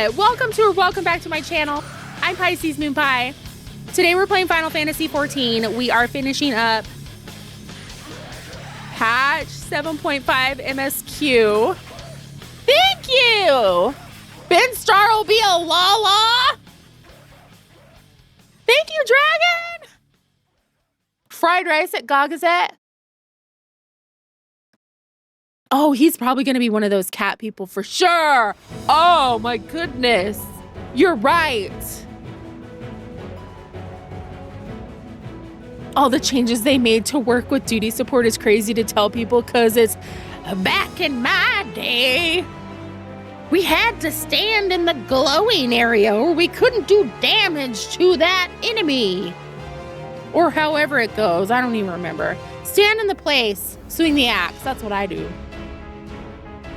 Welcome back to my channel. I'm Pisces Moon Pie. Today we're playing Final Fantasy XIV. We are finishing up patch 7.5 MSQ. Thank you! Ben Star will be a Lala. Thank you, Dragon! Fried rice at Gagazette. Oh, he's probably going to be one of those cat people for sure. Oh, my goodness. You're right. All the changes they made to work with duty support is crazy to tell people because it's back in my day. We had to stand in the glowing area or we couldn't do damage to that enemy. Or however it goes. I don't even remember. Stand in the place, swing the axe. That's what I do.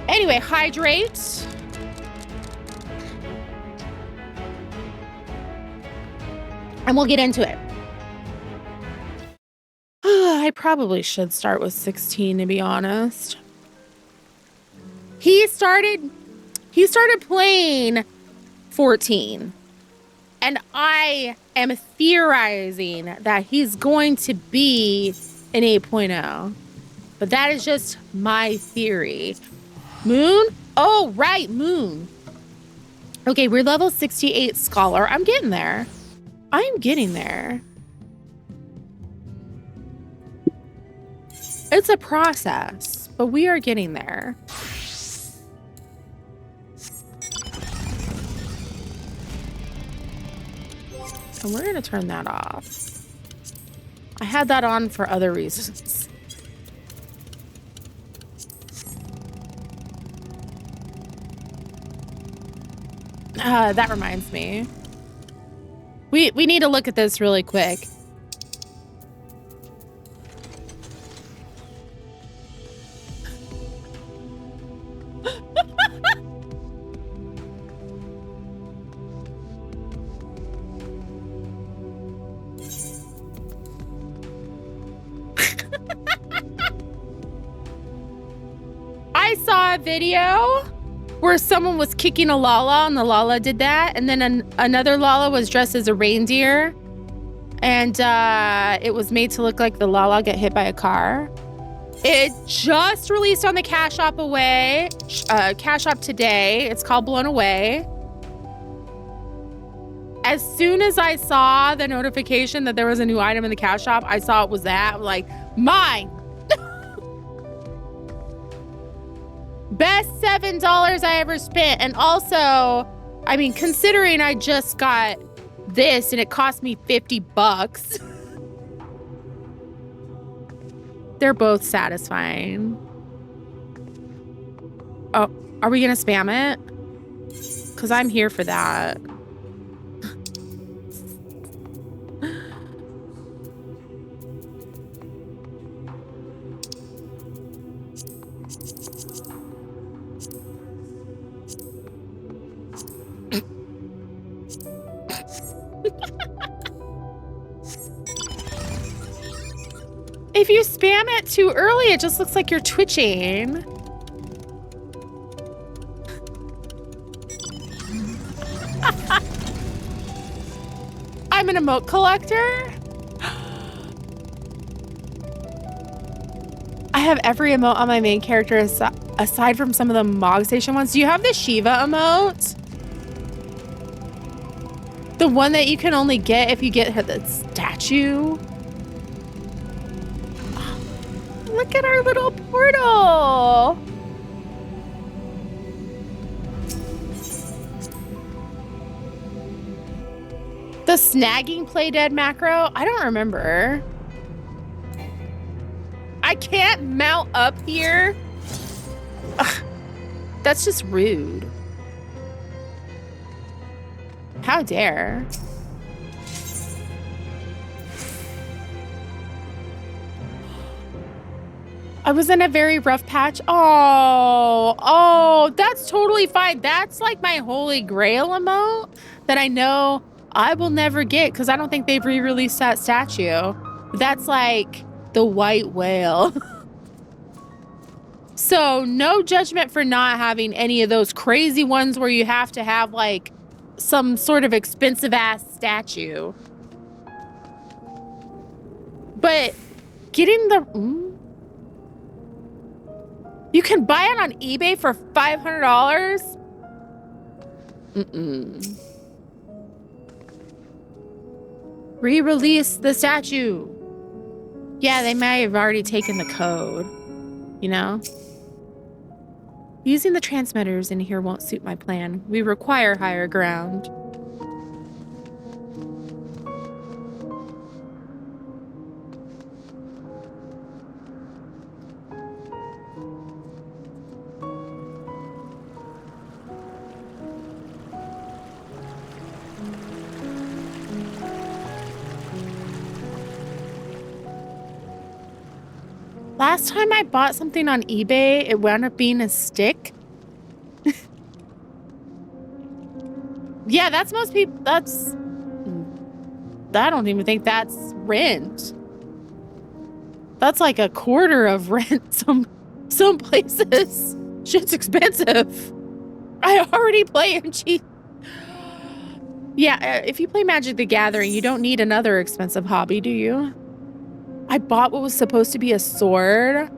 Anyway, hydrate. And we'll get into it. I probably should start with 16, to be honest. He started playing 14. And I am theorizing that he's going to be an 8.0. But that is just my theory. Moon? Oh, right, Moon. Okay, we're level 68 Scholar. I'm getting there. I'm getting there. It's a process, but we are getting there. And we're going to turn that off. I had that on for other reasons. That reminds me. We need to look at this really quick. I saw a video where someone was kicking a Lala and the Lala did that. And then another Lala was dressed as a reindeer. And it was made to look like the Lala got hit by a car. It just released on the Cash App today. It's called Blown Away. As soon as I saw the notification that there was a new item in the Cash App, I saw it was that. I'm like, mine. Best $7 I ever spent. And also, I mean, considering I just got this and it cost me 50 bucks. They're both satisfying. Oh, are we gonna spam it? Because I'm here for that. If you spam it too early, it just looks like you're twitching. I'm an emote collector. I have every emote on my main character aside from some of the Mog Station ones. Do you have the Shiva emote? The one that you can only get if you get the statue? Look at our little portal. The snagging play dead macro? I don't remember. I can't mount up here. Ugh, that's just rude. How dare. I was in a very rough patch. Oh, that's totally fine. That's like my holy grail emote that I know I will never get because I don't think they've re-released that statue. That's like the white whale. So no judgment for not having any of those crazy ones where you have to have like some sort of expensive ass statue. But getting the... You can buy it on eBay for $500? Re-release the statue. Yeah, they may have already taken the code, you know? Using the transmitters in here won't suit my plan. We require higher ground. Last time I bought something on eBay, it wound up being a stick. Yeah, that's most people. That's... I don't even think that's rent. That's like a quarter of rent some places. Shit's expensive. I already play cheap. Yeah, if you play Magic the Gathering, you don't need another expensive hobby, do you? I bought what was supposed to be a sword.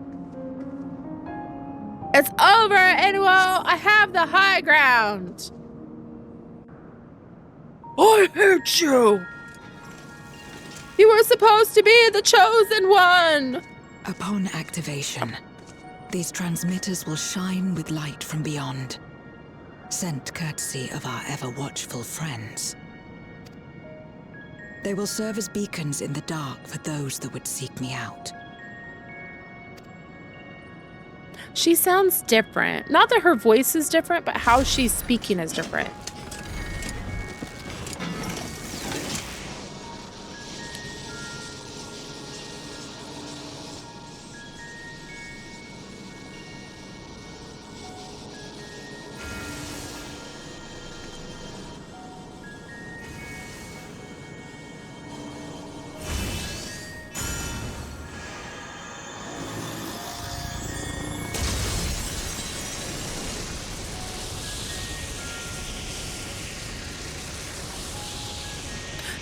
It's over, Annual. I have the high ground. I hate you. You were supposed to be the chosen one. Upon activation, these transmitters will shine with light from beyond, sent courtesy of our ever-watchful friends. They will serve as beacons in the dark for those that would seek me out. She sounds different. Not that her voice is different, but how she's speaking is different.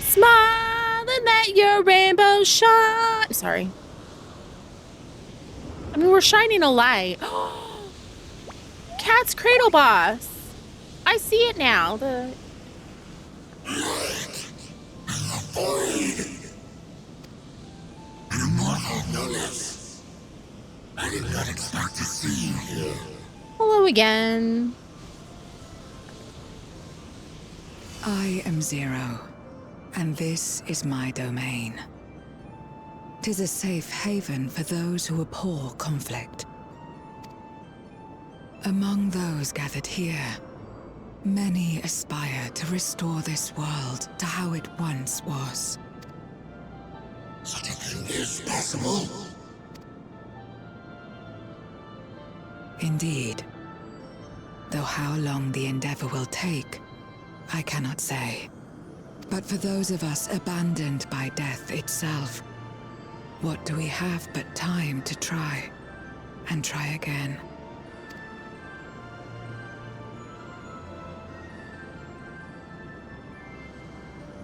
Smiling at your rainbow shine. Sorry. I mean, we're shining a light. Cat's Cradle Boss. I see it now. The... I did not expect to see you here. Hello again. I am Zero, and this is my domain. 'Tis a safe haven for those who abhor conflict. Among those gathered here, many aspire to restore this world to how it once was. Such a thing is possible. Indeed. Though how long the endeavor will take, I cannot say. But for those of us abandoned by death itself, what do we have but time to try, and try again?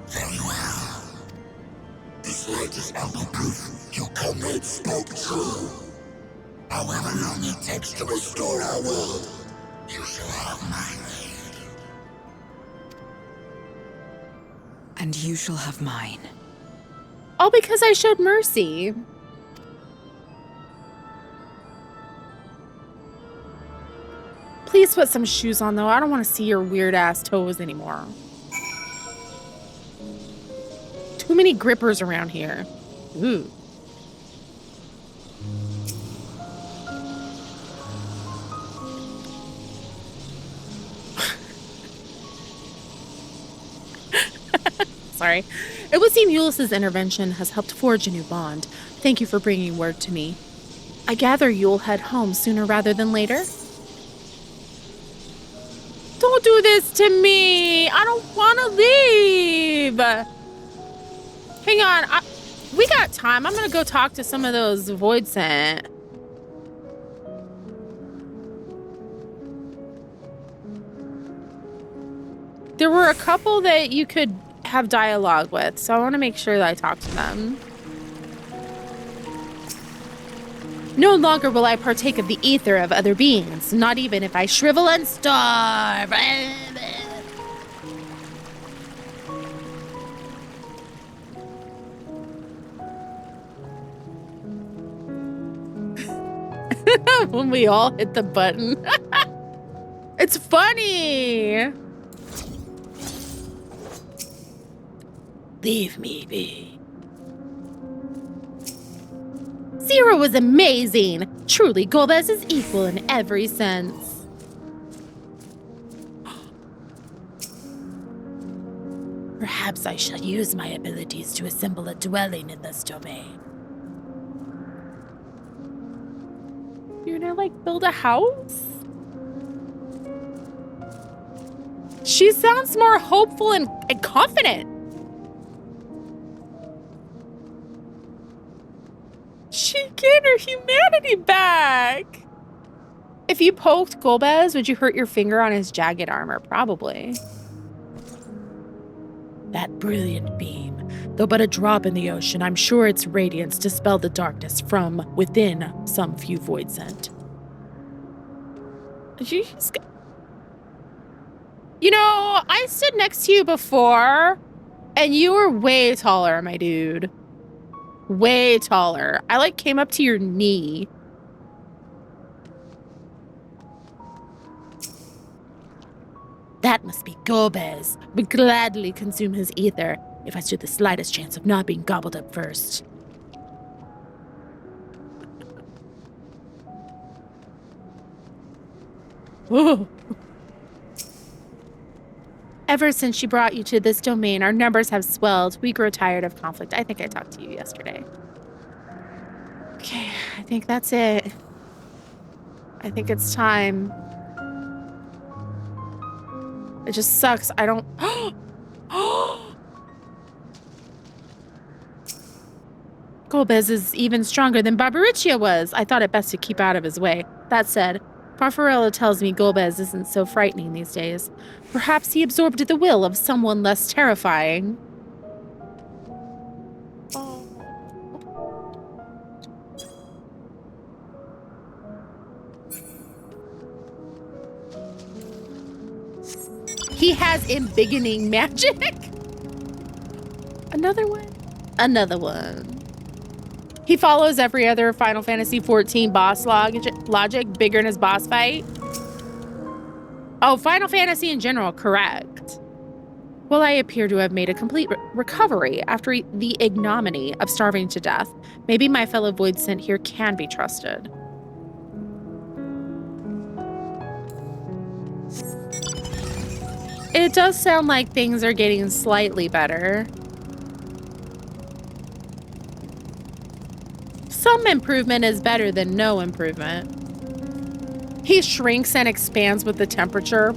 Very well. This light is ample proof your comrade spoke true. However long it takes to restore our world, you shall have my aid. And you shall have mine. All because I showed mercy. Please put some shoes on, though. I don't want to see your weird-ass toes anymore. Too many grippers around here. Ooh. Sorry. It would seem Eulis's intervention has helped forge a new bond. Thank you for bringing word to me. I gather you'll head home sooner rather than later? Don't do this to me! I don't want to leave! Hang on. We got time. I'm going to go talk to some of those Void Sent. There were a couple that you could have dialogue with, so I want to make sure that I talk to them. No longer will I partake of the ether of other beings, not even if I shrivel and starve. When we all hit the button. It's funny. Leave me be. Zero was amazing. Truly, Golbez is equal in every sense. Perhaps I shall use my abilities to assemble a dwelling in this domain. You're gonna, like, build a house? She sounds more hopeful and confident. She gained her humanity back. If you poked Golbez, would you hurt your finger on his jagged armor? Probably. That brilliant beam, though but a drop in the ocean, I'm sure its radiance dispelled the darkness from within some few void sent. You know, I stood next to you before, and you were way taller, my dude. Way taller. I, like, came up to your knee. That must be Golbez. Would gladly consume his ether if I stood the slightest chance of not being gobbled up first. Whoa. Ever since she brought you to this domain, our numbers have swelled. We grow tired of conflict. I think I talked to you yesterday. Okay, I think that's it. I think it's time. It just sucks. I don't... Golbez is even stronger than Barbaricia was. I thought it best to keep out of his way. That said, Farfarello tells me Golbez isn't so frightening these days. Perhaps he absorbed the will of someone less terrifying. Oh. He has embiggening magic. Another one. Another one. He follows every other Final Fantasy XIV boss logic, bigger in his boss fight. Oh, Final Fantasy in general, correct. Well, I appear to have made a complete recovery after the ignominy of starving to death. Maybe my fellow Void Sent here can be trusted. It does sound like things are getting slightly better. Some improvement is better than no improvement. He shrinks and expands with the temperature.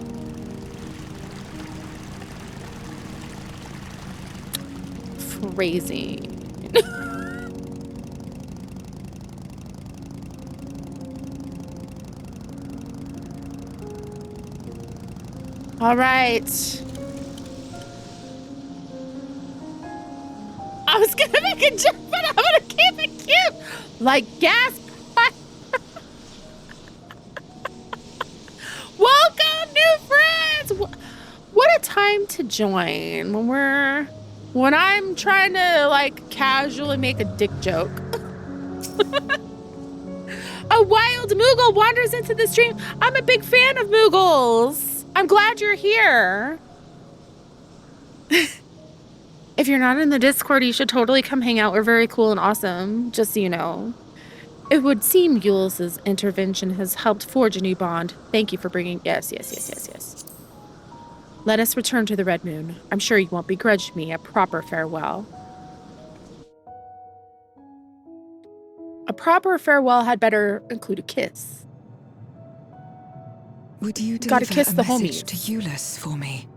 Crazy. All right. I was gonna make a joke, but I'm gonna keep it cute. Like gas. Welcome, new friends. What a time to join when I'm trying to, like, casually make a dick joke. A wild Moogle wanders into the stream. I'm a big fan of Moogles. I'm glad you're here. If you're not in the Discord, you should totally come hang out. We're very cool and awesome, just so you know. It would seem Yules' intervention has helped forge a new bond. Thank you for bringing... Yes. Let us return to the Red Moon. I'm sure you won't begrudge me a proper farewell. A proper farewell had better include a kiss. Would you Gotta deliver kiss a the message homies. to Yules for me?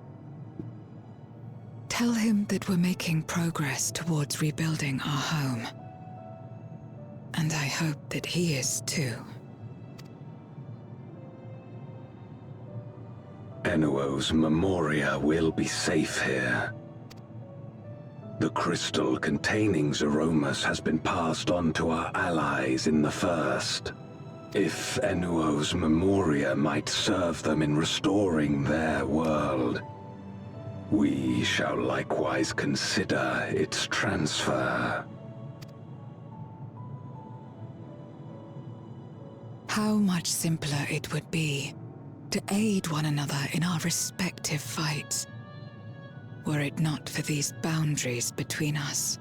Tell him that we're making progress towards rebuilding our home. And I hope that he is too. Enuo's Memoria will be safe here. The crystal containing Zeromus has been passed on to our allies in the First. If Enuo's Memoria might serve them in restoring their world, we shall likewise consider its transfer. How much simpler it would be to aid one another in our respective fights, were it not for these boundaries between us.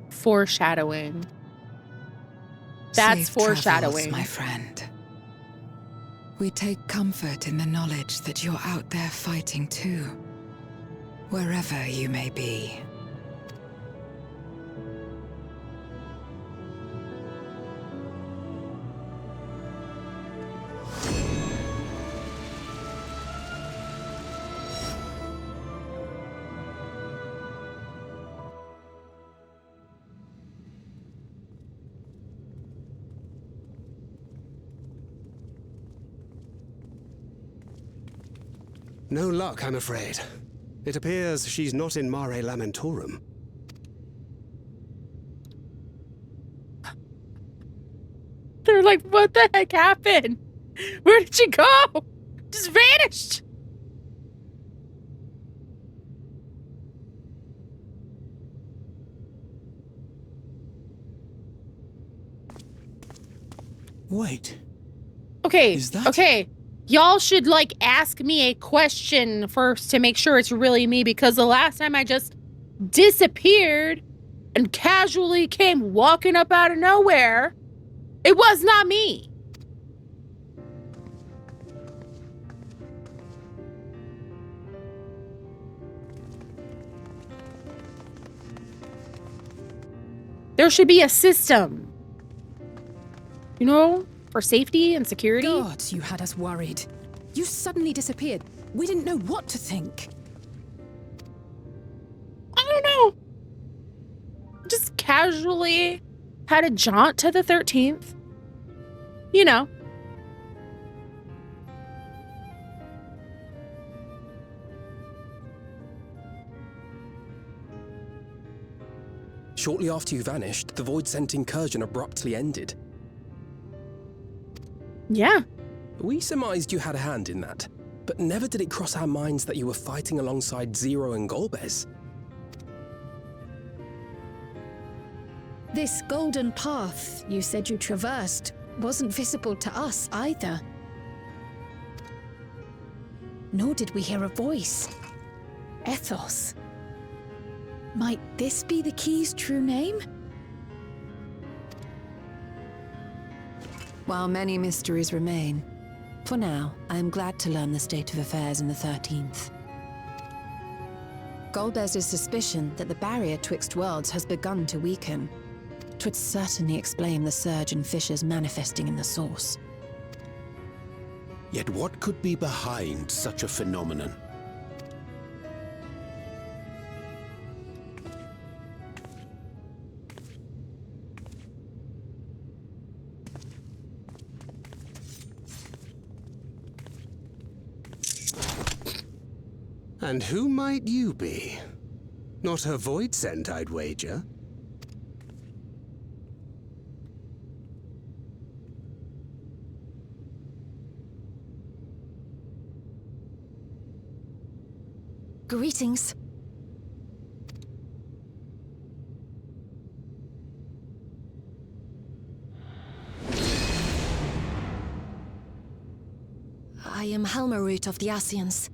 Foreshadowing. That's Safe foreshadowing. travels, my friend. We take comfort in the knowledge that you're out there fighting too, wherever you may be. No luck, I'm afraid. It appears she's not in Mare Lamentorum. They're like, what the heck happened? Where did she go? Just vanished. Wait. Okay, Is that- okay. Y'all should, like, ask me a question first to make sure it's really me, because the last time I just disappeared and casually came walking up out of nowhere, it was not me. There should be a system, you know, for safety and security. God, you had us worried. You suddenly disappeared. We didn't know what to think. I don't know. Just casually had a jaunt to the 13th. You know. Shortly after you vanished, the Void-Sent incursion abruptly ended. Yeah. We surmised you had a hand in that, but never did it cross our minds that you were fighting alongside Zero and Golbez. This golden path you said you traversed wasn't visible to us either. Nor did we hear a voice. Ethos. Might this be the key's true name? While many mysteries remain, for now, I am glad to learn the state of affairs in the 13th. Golbez's suspicion that the barrier twixt worlds has begun to weaken. 'Twould certainly explain the surge in fissures manifesting in the source. Yet what could be behind such a phenomenon? And who might you be? Not her Void-Sent, I'd wager. Greetings. I am Helmaroot of the Asians.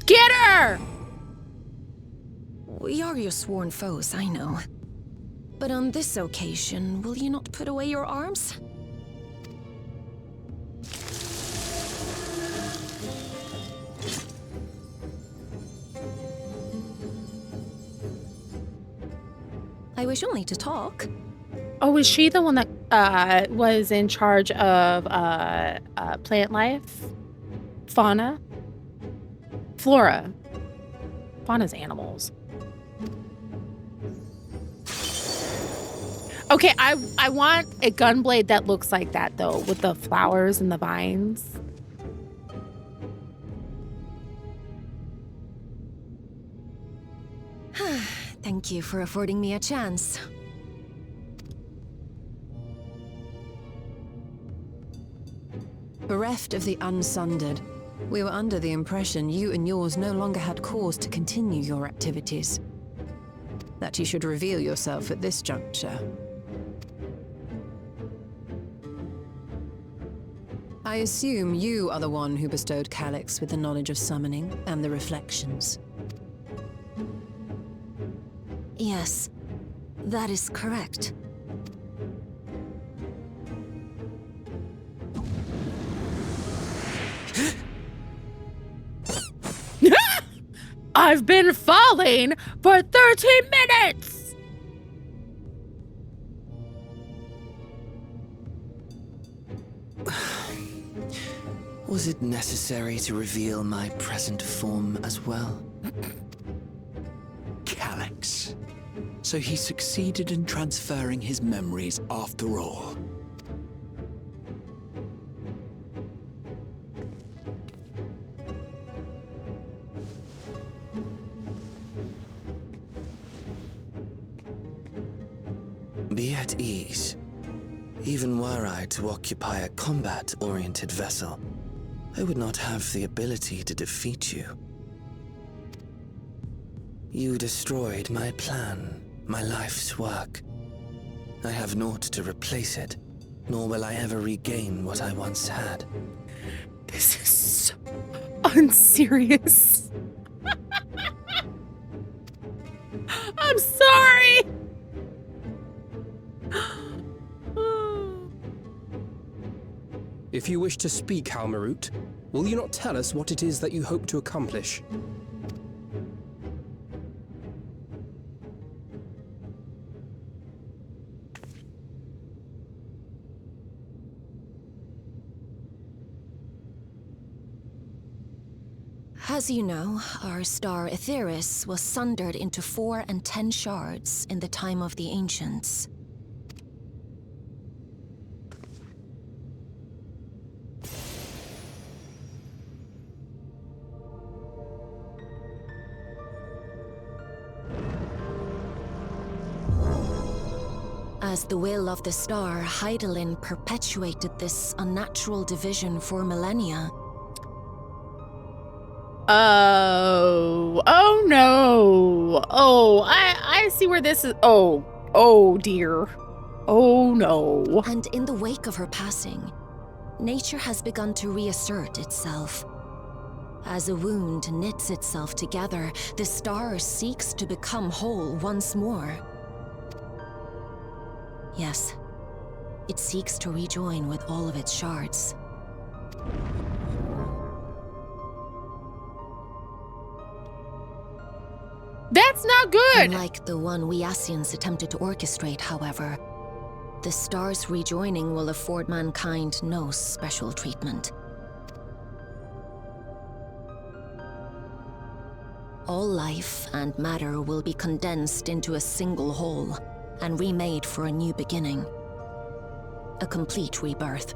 Get her! We are your sworn foes, I know. But on this occasion, will you not put away your arms? I wish only to talk. Oh, is she the one that was in charge of plant life? Fauna? Flora. Fauna's animals. Okay, I want a gunblade that looks like that though, with the flowers and the vines. Thank you for affording me a chance. Bereft of the Unsundered, we were under the impression you and yours no longer had cause to continue your activities. That you should reveal yourself at this juncture. I assume you are the one who bestowed Calyx with the knowledge of summoning and the reflections. Yes, that is correct. I've been falling for 13 minutes! Was it necessary to reveal my present form as well? Calyx. So he succeeded in transferring his memories after all. Be at ease. Even were I to occupy a combat-oriented vessel, I would not have the ability to defeat you. You destroyed my plan, my life's work. I have naught to replace it, nor will I ever regain what I once had. This is so unserious. I'm sorry. If you wish to speak, Halmarut, will you not tell us what it is that you hope to accomplish? As you know, our star Aetheris was sundered into 4 and 10 shards in the time of the Ancients. As the will of the star, Hydaelyn perpetuated this unnatural division for millennia. Oh no. Oh, I see where this is. Oh dear. Oh no. And in the wake of her passing, nature has begun to reassert itself. As a wound knits itself together, the star seeks to become whole once more. Yes, it seeks to rejoin with all of its shards. That's not good! Unlike the one we Ascians attempted to orchestrate, however, the star's rejoining will afford mankind no special treatment. All life and matter will be condensed into a single whole, and remade for a new beginning. A complete rebirth.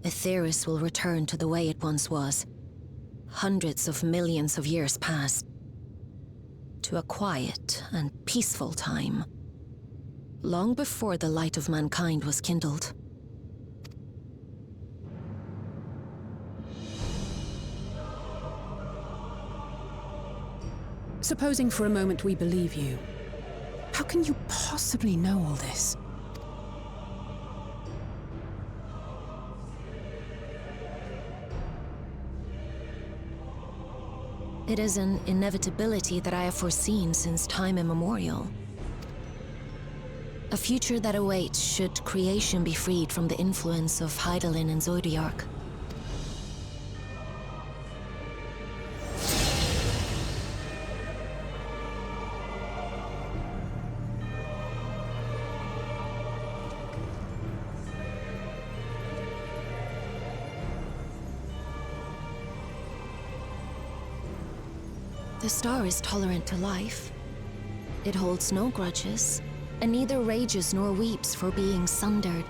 Aetheris will return to the way it once was. Hundreds of millions of years past. To a quiet and peaceful time. Long before the light of mankind was kindled. Supposing for a moment we believe you, how can you possibly know all this? It is an inevitability that I have foreseen since time immemorial. A future that awaits should creation be freed from the influence of Hydaelyn and Zodiark. The star is tolerant to life. It holds no grudges, and neither rages nor weeps for being sundered.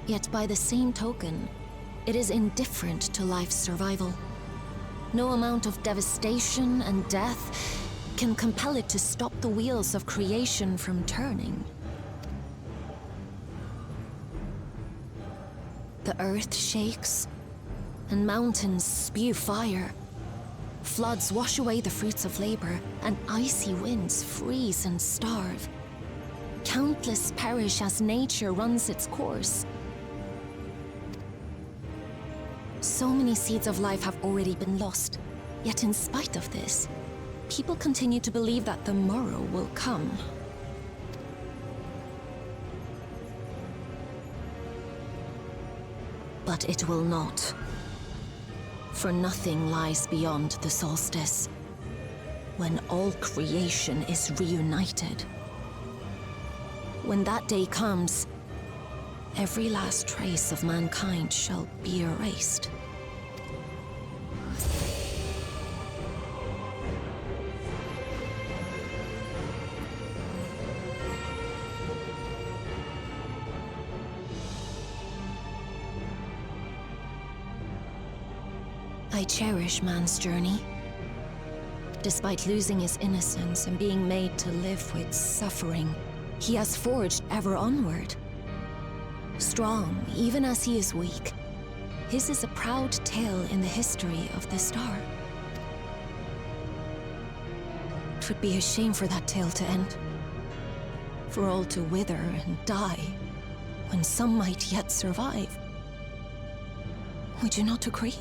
Yet by the same token, it is indifferent to life's survival. No amount of devastation and death can compel it to stop the wheels of creation from turning. The earth shakes, and mountains spew fire. Floods wash away the fruits of labor, and icy winds freeze and starve. Countless perish as nature runs its course. So many seeds of life have already been lost, yet in spite of this, people continue to believe that the morrow will come. But it will not. For nothing lies beyond the solstice, when all creation is reunited. When that day comes, every last trace of mankind shall be erased. I cherish man's journey. Despite losing his innocence and being made to live with suffering, he has forged ever onward. Strong, even as he is weak, his is a proud tale in the history of the star. It would be a shame for that tale to end. For all to wither and die, when some might yet survive. Would you not agree?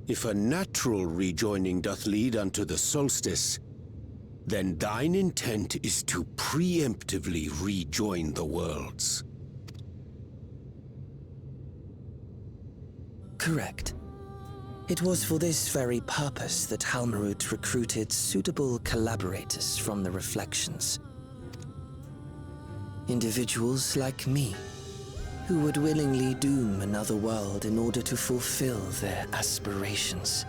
If a natural rejoining doth lead unto the solstice, then thine intent is to preemptively rejoin the worlds. Correct. It was for this very purpose that Halmarut recruited suitable collaborators from the Reflections. Individuals like me, who would willingly doom another world in order to fulfill their aspirations.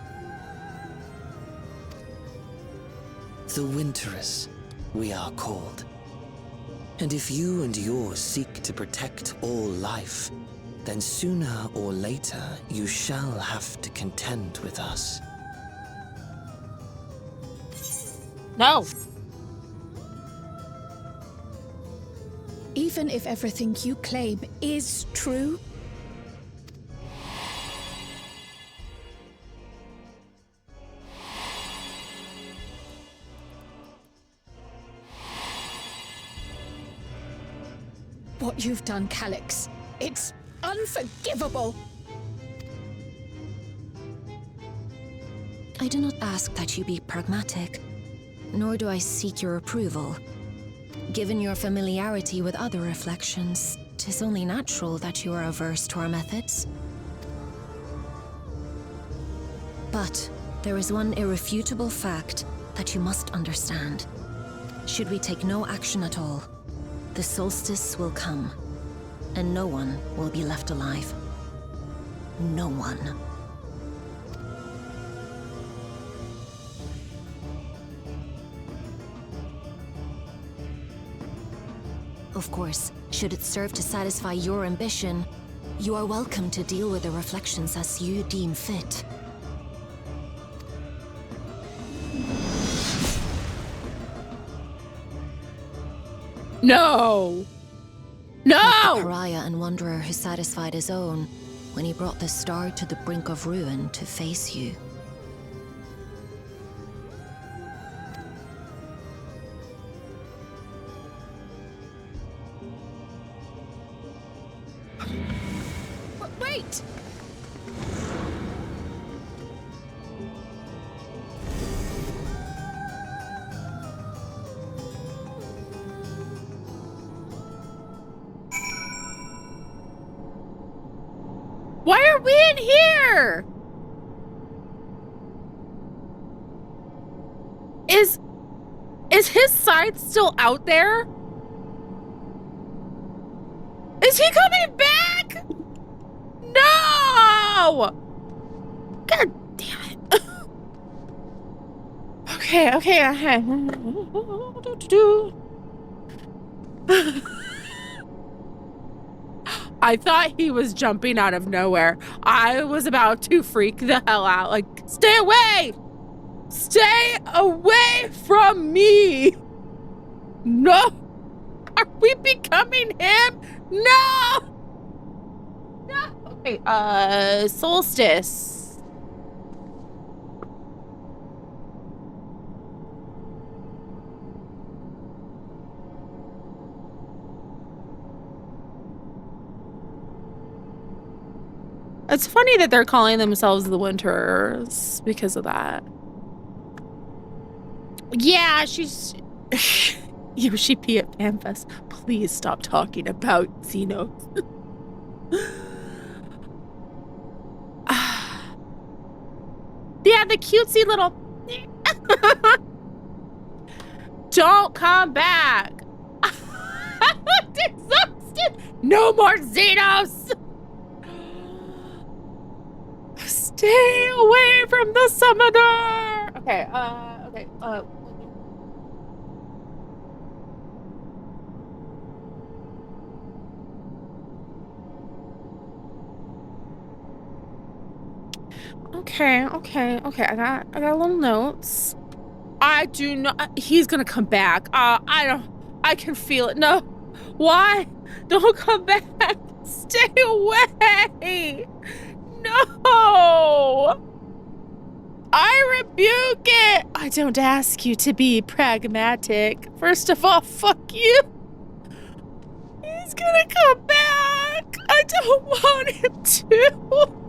The Winterers, we are called. And if you and yours seek to protect all life, then sooner or later you shall have to contend with us. No. Even if everything you claim is true? What you've done, Calyx, it's unforgivable! I do not ask that you be pragmatic, nor do I seek your approval. Given your familiarity with other reflections, 'tis only natural that you are averse to our methods. But there is one irrefutable fact that you must understand. Should we take no action at all, the solstice will come, and no one will be left alive. No one. Of course, should it serve to satisfy your ambition, you are welcome to deal with the reflections as you deem fit. No! No! Like the pariah and wanderer who satisfied his own when he brought the star to the brink of ruin to face you. Wait! Why are we in here? Is his side still out there? Is he coming back? No! God damn it. Okay. I thought he was jumping out of nowhere. I was about to freak the hell out. Like, stay away! Stay away from me! No! Are we becoming him? No! No! Okay, solstice. It's funny that they're calling themselves the Winterers because of that. Yeah, she's... UCP at FanFest. Please stop talking about Xenos. Yeah, the cutesy little... Don't come back. I'm exhausted. No more Xenos. Stay away from the summoner. Okay, Okay. I got little notes. I do not. He's gonna come back. I can feel it. No. Why? Don't come back. Stay away. No. I rebuke it. I don't ask you to be pragmatic. First of all, fuck you. He's gonna come back. I don't want him to.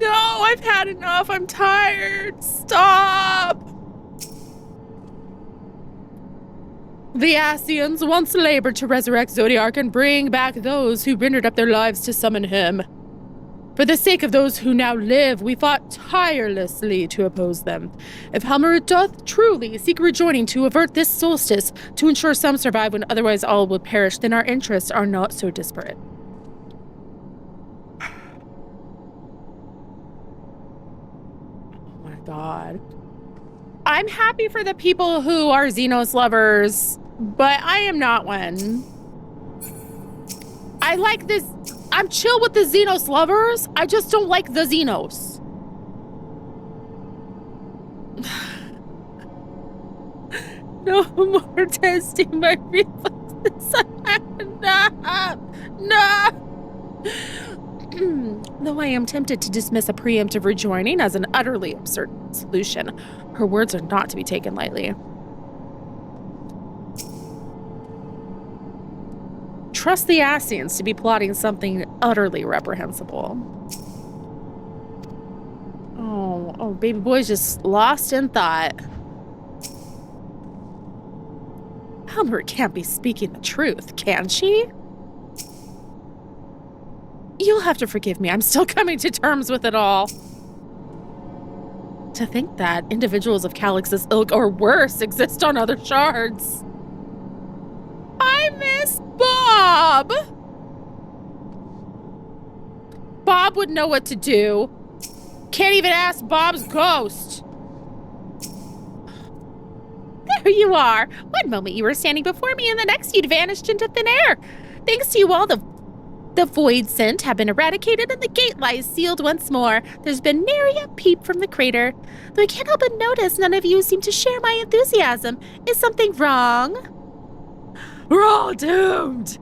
No, I've had enough. I'm tired. Stop. The Ascians once labored to resurrect Zodiark and bring back those who rendered up their lives to summon him. For the sake of those who now live, we fought tirelessly to oppose them. If Helmer doth truly seek rejoining to avert this solstice, to ensure some survive when otherwise all will perish, then our interests are not so disparate. God. I'm happy for the people who are Xenos lovers, but I am not one. I like this. I'm chill with the Xenos lovers. I just don't like the Xenos. No more testing my reflexes. No. Though I am tempted to dismiss a preemptive rejoining as an utterly absurd solution, her words are not to be taken lightly. Trust the Ascians to be plotting something utterly reprehensible. Oh, baby boy's just lost in thought. Helmer can't be speaking the truth, can she? You'll have to forgive me. I'm still coming to terms with it all. To think that individuals of Calix's ilk or worse exist on other shards. I miss Bob. Bob would know what to do. Can't even ask Bob's ghost. There you are. One moment you were standing before me and the next you'd vanished into thin air. Thanks to you all, the void scent have been eradicated and the gate lies sealed once more. There's been nary a peep from the crater. Though I can't help but notice none of you seem to share my enthusiasm. Is something wrong? We're all doomed.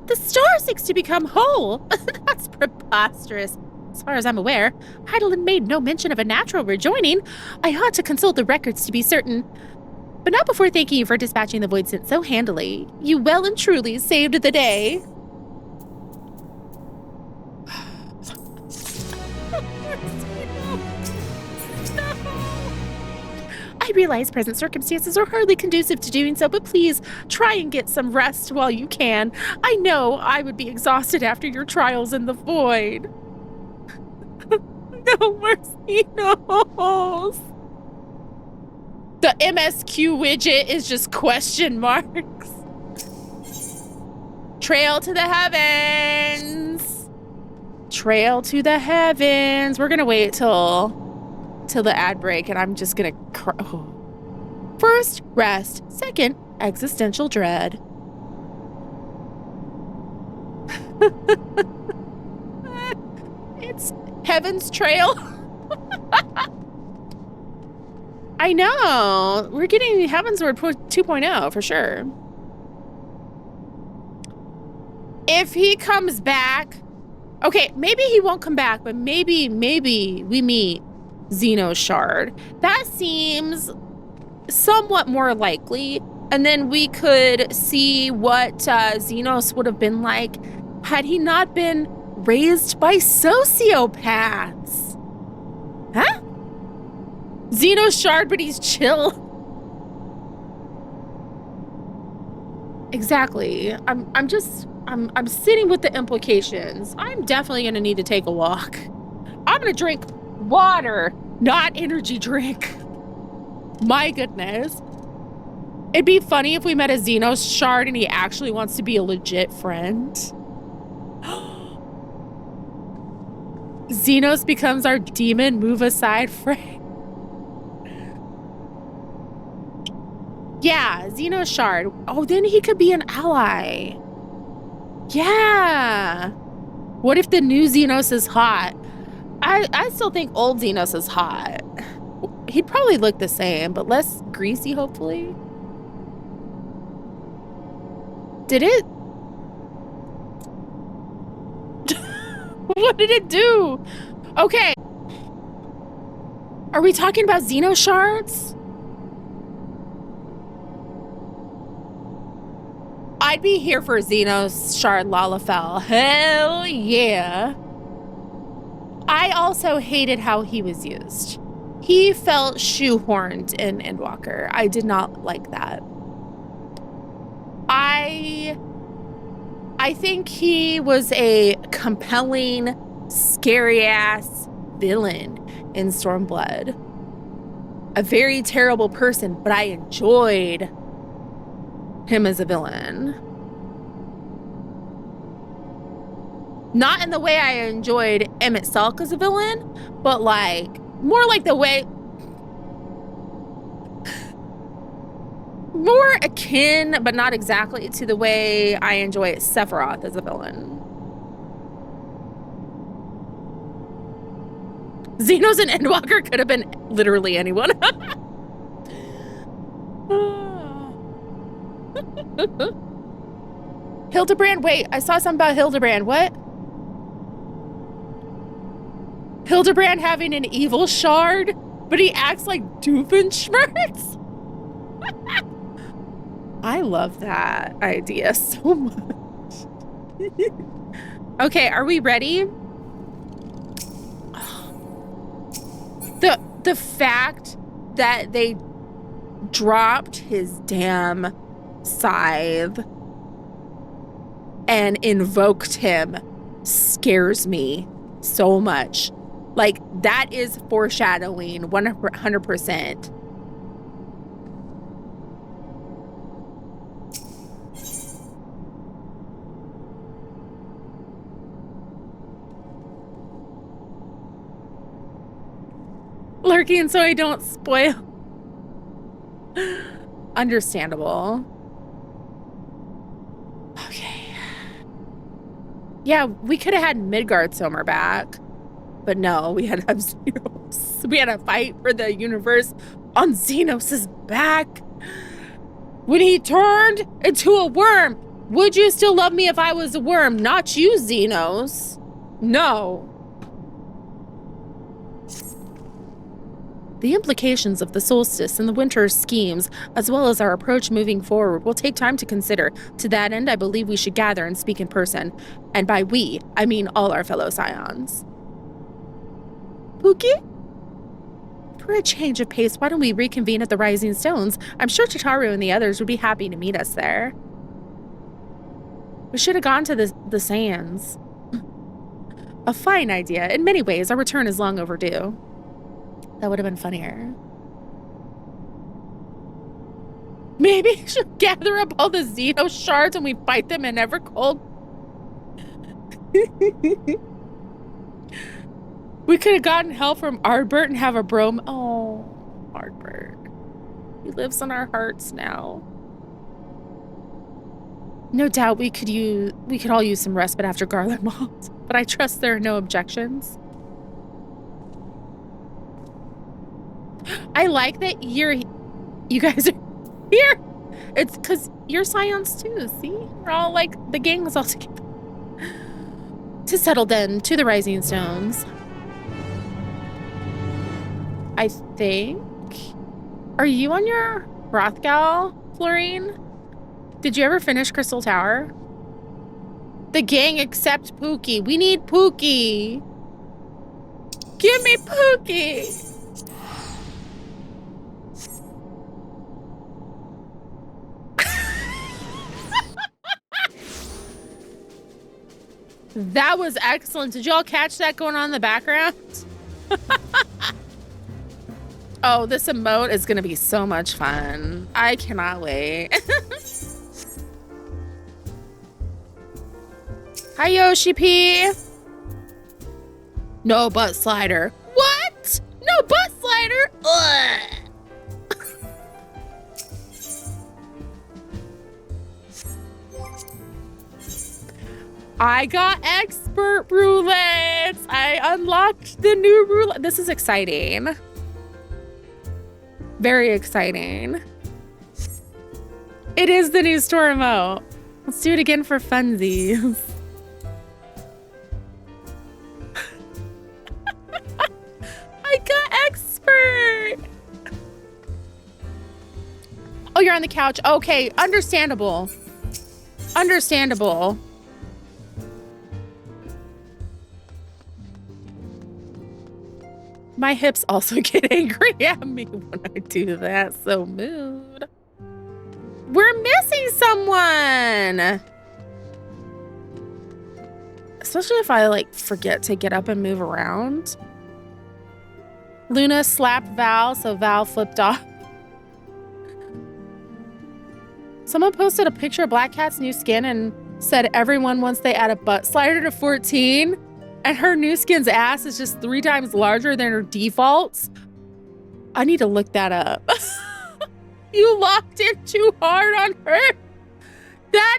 The star seeks to become whole. That's preposterous. As far as I'm aware, Heidelin made no mention of a natural rejoining. I ought to consult the records to be certain. But not before thanking you for dispatching the void scent so handily. You well and truly saved the day. I realize present circumstances are hardly conducive to doing so, but please try and get some rest while you can. I know I would be exhausted after your trials in the void. No mercy, no. The MSQ widget is just question marks. Trail to the heavens. Trail to the heavens. We're gonna wait till the ad break, and I'm just gonna cry. Oh. First, rest. Second, existential dread. It's Heaven's Trail. I know. We're getting Heavensward 2.0 for sure. If he comes back, okay, maybe he won't come back, but maybe we meet Xenos Shard. That seems somewhat more likely. And then we could see what Xenos would have been like had he not been raised by sociopaths. Huh? Xenos Shard, but he's chill. Exactly. I'm sitting with the implications. I'm definitely gonna need to take a walk. I'm gonna drink water, not energy drink. My goodness. It'd be funny if we met a Xenos Shard and he actually wants to be a legit friend. Xenos becomes our demon move aside friend. Yeah, Xenos Shard. Oh, then he could be an ally. Yeah. What if the new Xenos is hot? I still think old Xenos is hot. He'd probably look the same, but less greasy, hopefully. Did it? What did it do? Okay. Are we talking about Xenos Shards? I'd be here for Xenos Shard Lalafell. Hell yeah. I also hated how he was used. He felt shoehorned in Endwalker. I did not like that. I think he was a compelling, scary-ass villain in Stormblood. A very terrible person, but I enjoyed him as a villain. Not in the way I enjoyed Emmett Salk as a villain, but like, more like the way... More akin, but not exactly, to the way I enjoy Sephiroth as a villain. Xenos and Endwalker could have been literally anyone. Hildebrand, wait, I saw something about Hildebrand. What? Hildebrand having an evil shard, but he acts like Doofenshmirtz? I love that idea so much. Okay, are we ready? The fact that they dropped his damn scythe and invoked him scares me so much. Like, that is foreshadowing 100%. Lurking so I don't spoil. Understandable. Okay. Yeah, we could have had Midgard Sommer back. But no, we had to have Xenos. We had to fight for the universe on Xenos' back. When he turned into a worm, would you still love me if I was a worm? Not you, Xenos. No. The implications of the solstice and the winter schemes, as well as our approach moving forward, will take time to consider. To that end, I believe we should gather and speak in person. And by we, I mean all our fellow Scions. Pookie? For a change of pace, why don't we reconvene at the Rising Stones? I'm sure Tataru and the others would be happy to meet us there. We should have gone to the sands. A fine idea. In many ways, our return is long overdue. That would have been funnier. Maybe I should gather up all the Xeno shards and we fight them in Evercold. We could have gotten help from Ardbert and have a bro. Oh, Ardbert. He lives in our hearts now. No doubt we could all use some respite after Garlemald, but I trust there are no objections. I like that you guys are here. It's because you're Scions too, see? We're all like, the gang was all together. To settle then, to the Rising Stones. I think... Are you on your Hrothgal, Florine? Did you ever finish Crystal Tower? The gang except Pookie. We need Pookie. Give me Pookie. That was excellent. Did y'all catch that going on in the background? Oh, this emote is going to be so much fun. I cannot wait. Hi, Yoshi P. No butt slider. What? No butt slider? Ugh. I got expert roulettes. I unlocked the new roulette. This is exciting. Very exciting. It is the new store emote. Let's do it again for funsies. I got expert. Oh, you're on the couch. Okay, understandable. Understandable. My hips also get angry at me when I do that, so mood. We're missing someone! Especially if I, like, forget to get up and move around. Luna slapped Val, so Val flipped off. Someone posted a picture of Black Cat's new skin and said everyone once they add a butt slider to 14. And her new skin's ass is just 3 times larger than her defaults. I need to look that up. You locked in too hard on her. That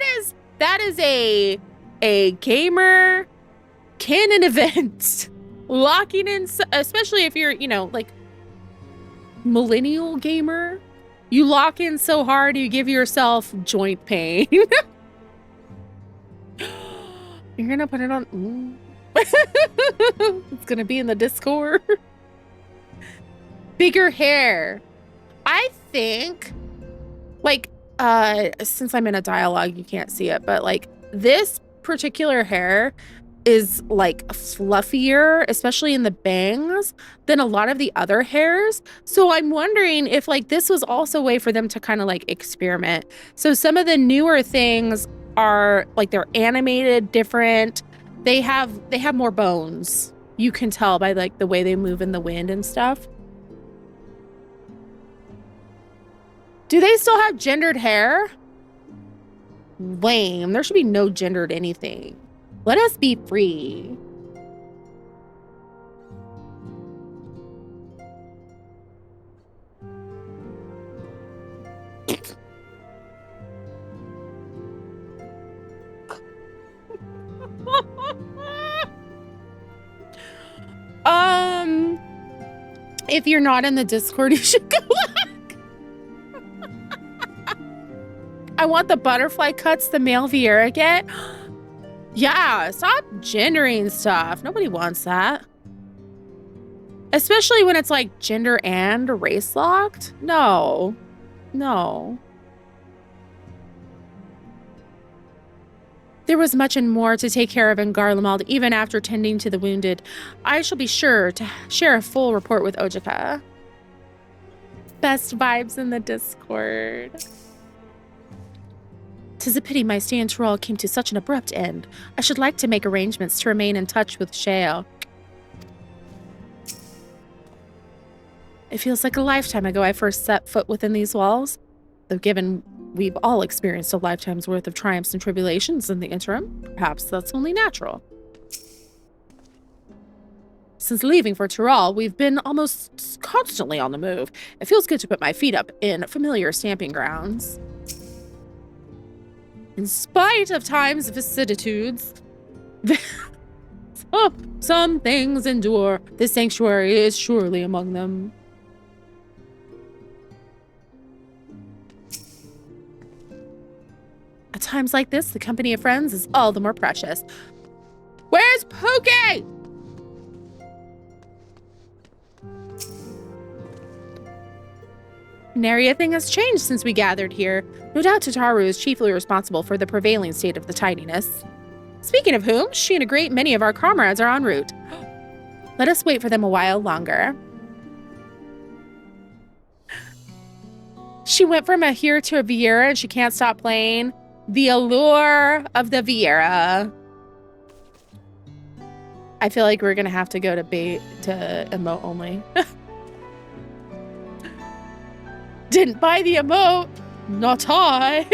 is a gamer canon event. Locking in, especially if you're, you know, like millennial gamer. You lock in so hard you give yourself joint pain. You're gonna put it on. It's gonna be in the Discord. Bigger hair. I think, like, since I'm in a dialogue, you can't see it, but like this particular hair is like fluffier, especially in the bangs, than a lot of the other hairs. So I'm wondering if like this was also a way for them to kind of like experiment. So some of the newer things are like they're animated different. They have more bones. You can tell by like the way they move in the wind and stuff. Do they still have gendered hair? Lame. There should be no gendered anything. Let us be free. If you're not in the Discord, you should go back. I want the butterfly cuts the male Vieira get. Yeah, stop gendering stuff. Nobody wants that. Especially when it's like gender and race locked. No. No. There was much and more to take care of in Garlemald, even after tending to the wounded. I shall be sure to share a full report with Ojika. Best vibes in the Discord. 'Tis a pity my stay in Tyrol came to such an abrupt end. I should like to make arrangements to remain in touch with Shale. It feels like a lifetime ago I first set foot within these walls. Though given we've all experienced a lifetime's worth of triumphs and tribulations in the interim, perhaps that's only natural. Since leaving for Tyrol, we've been almost constantly on the move. It feels good to put my feet up in familiar stamping grounds. In spite of time's vicissitudes, some things endure. This sanctuary is surely among them. At times like this, the company of friends is all the more precious. Where's Pookie? Nary a thing has changed since we gathered here. No doubt Tataru is chiefly responsible for the prevailing state of the tidiness. Speaking of whom, she and a great many of our comrades are en route. Let us wait for them a while longer. She went from a here to a Vieira and she can't stop playing. The allure of the Vieira. I feel like we're gonna have to go to emote only. Didn't buy the emote. Not I.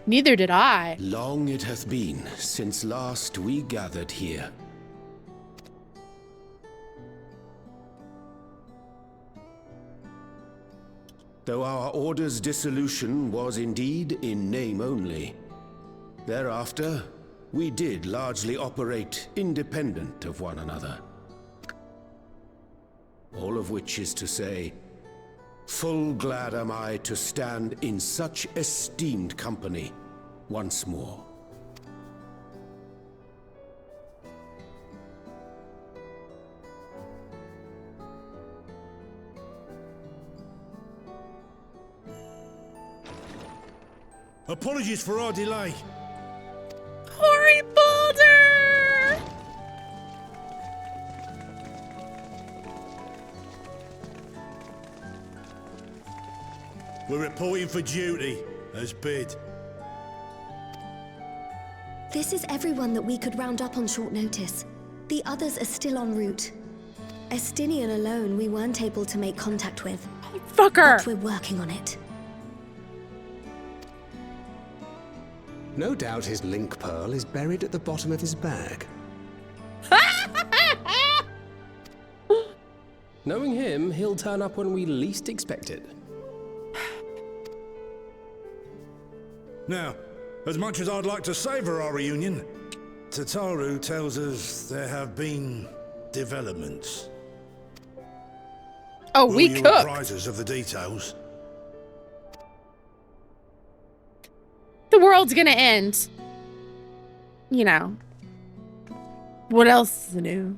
Neither did I. Long it hath been since last we gathered here. Though our order's dissolution was indeed in name only, thereafter we did largely operate independent of one another. All of which is to say, full glad am I to stand in such esteemed company once more. Apologies for our delay. Hori Boulder! We're reporting for duty, as bid. This is everyone that we could round up on short notice. The others are still en route. Estinian alone we weren't able to make contact with. Fucker! But we're working on it. No doubt his link pearl is buried at the bottom of his bag. Knowing him, he'll turn up when we least expect it. Now, as much as I'd like to savor our reunion, Tataru tells us there have been developments. Oh, Will we you cooked. apprise us of the details? The world's gonna end. You know. What else is new?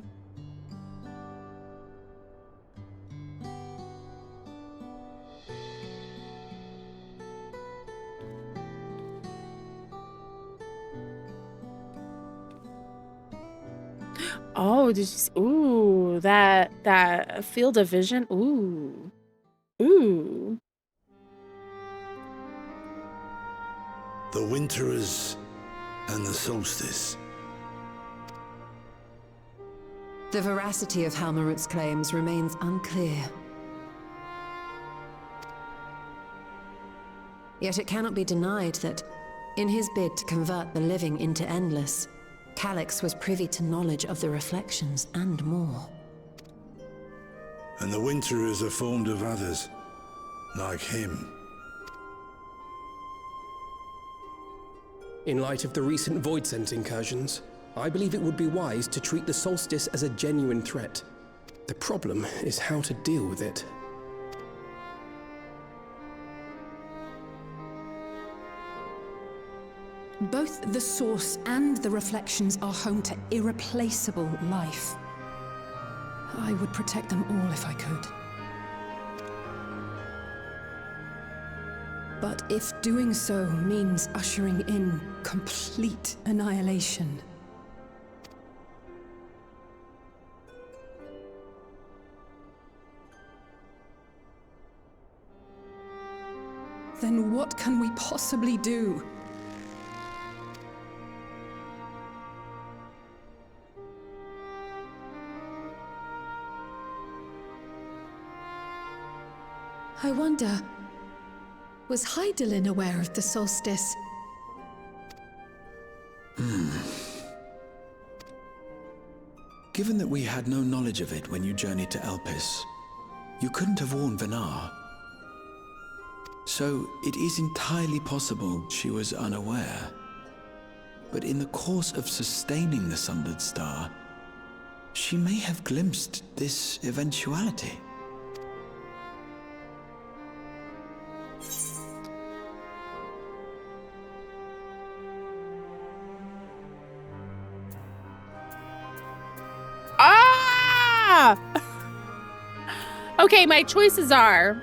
Oh, did you see? Ooh, that field of vision. Ooh. Ooh. The Winterers and the Solstice. The veracity of Halmarut's claims remains unclear. Yet it cannot be denied that, in his bid to convert the living into endless, Calyx was privy to knowledge of the reflections and more. And the Winterers are formed of others, like him. In light of the recent Void Sense incursions, I believe it would be wise to treat the Solstice as a genuine threat. The problem is how to deal with it. Both the source and the reflections are home to irreplaceable life. I would protect them all if I could. But if doing so means ushering in complete annihilation, then what can we possibly do? I wonder, Was Hydaelyn aware of the solstice? Given that we had no knowledge of it when you journeyed to Elpis, you couldn't have warned Venar. So it is entirely possible she was unaware. But in the course of sustaining the Sundered Star, she may have glimpsed this eventuality. Okay, my choices are,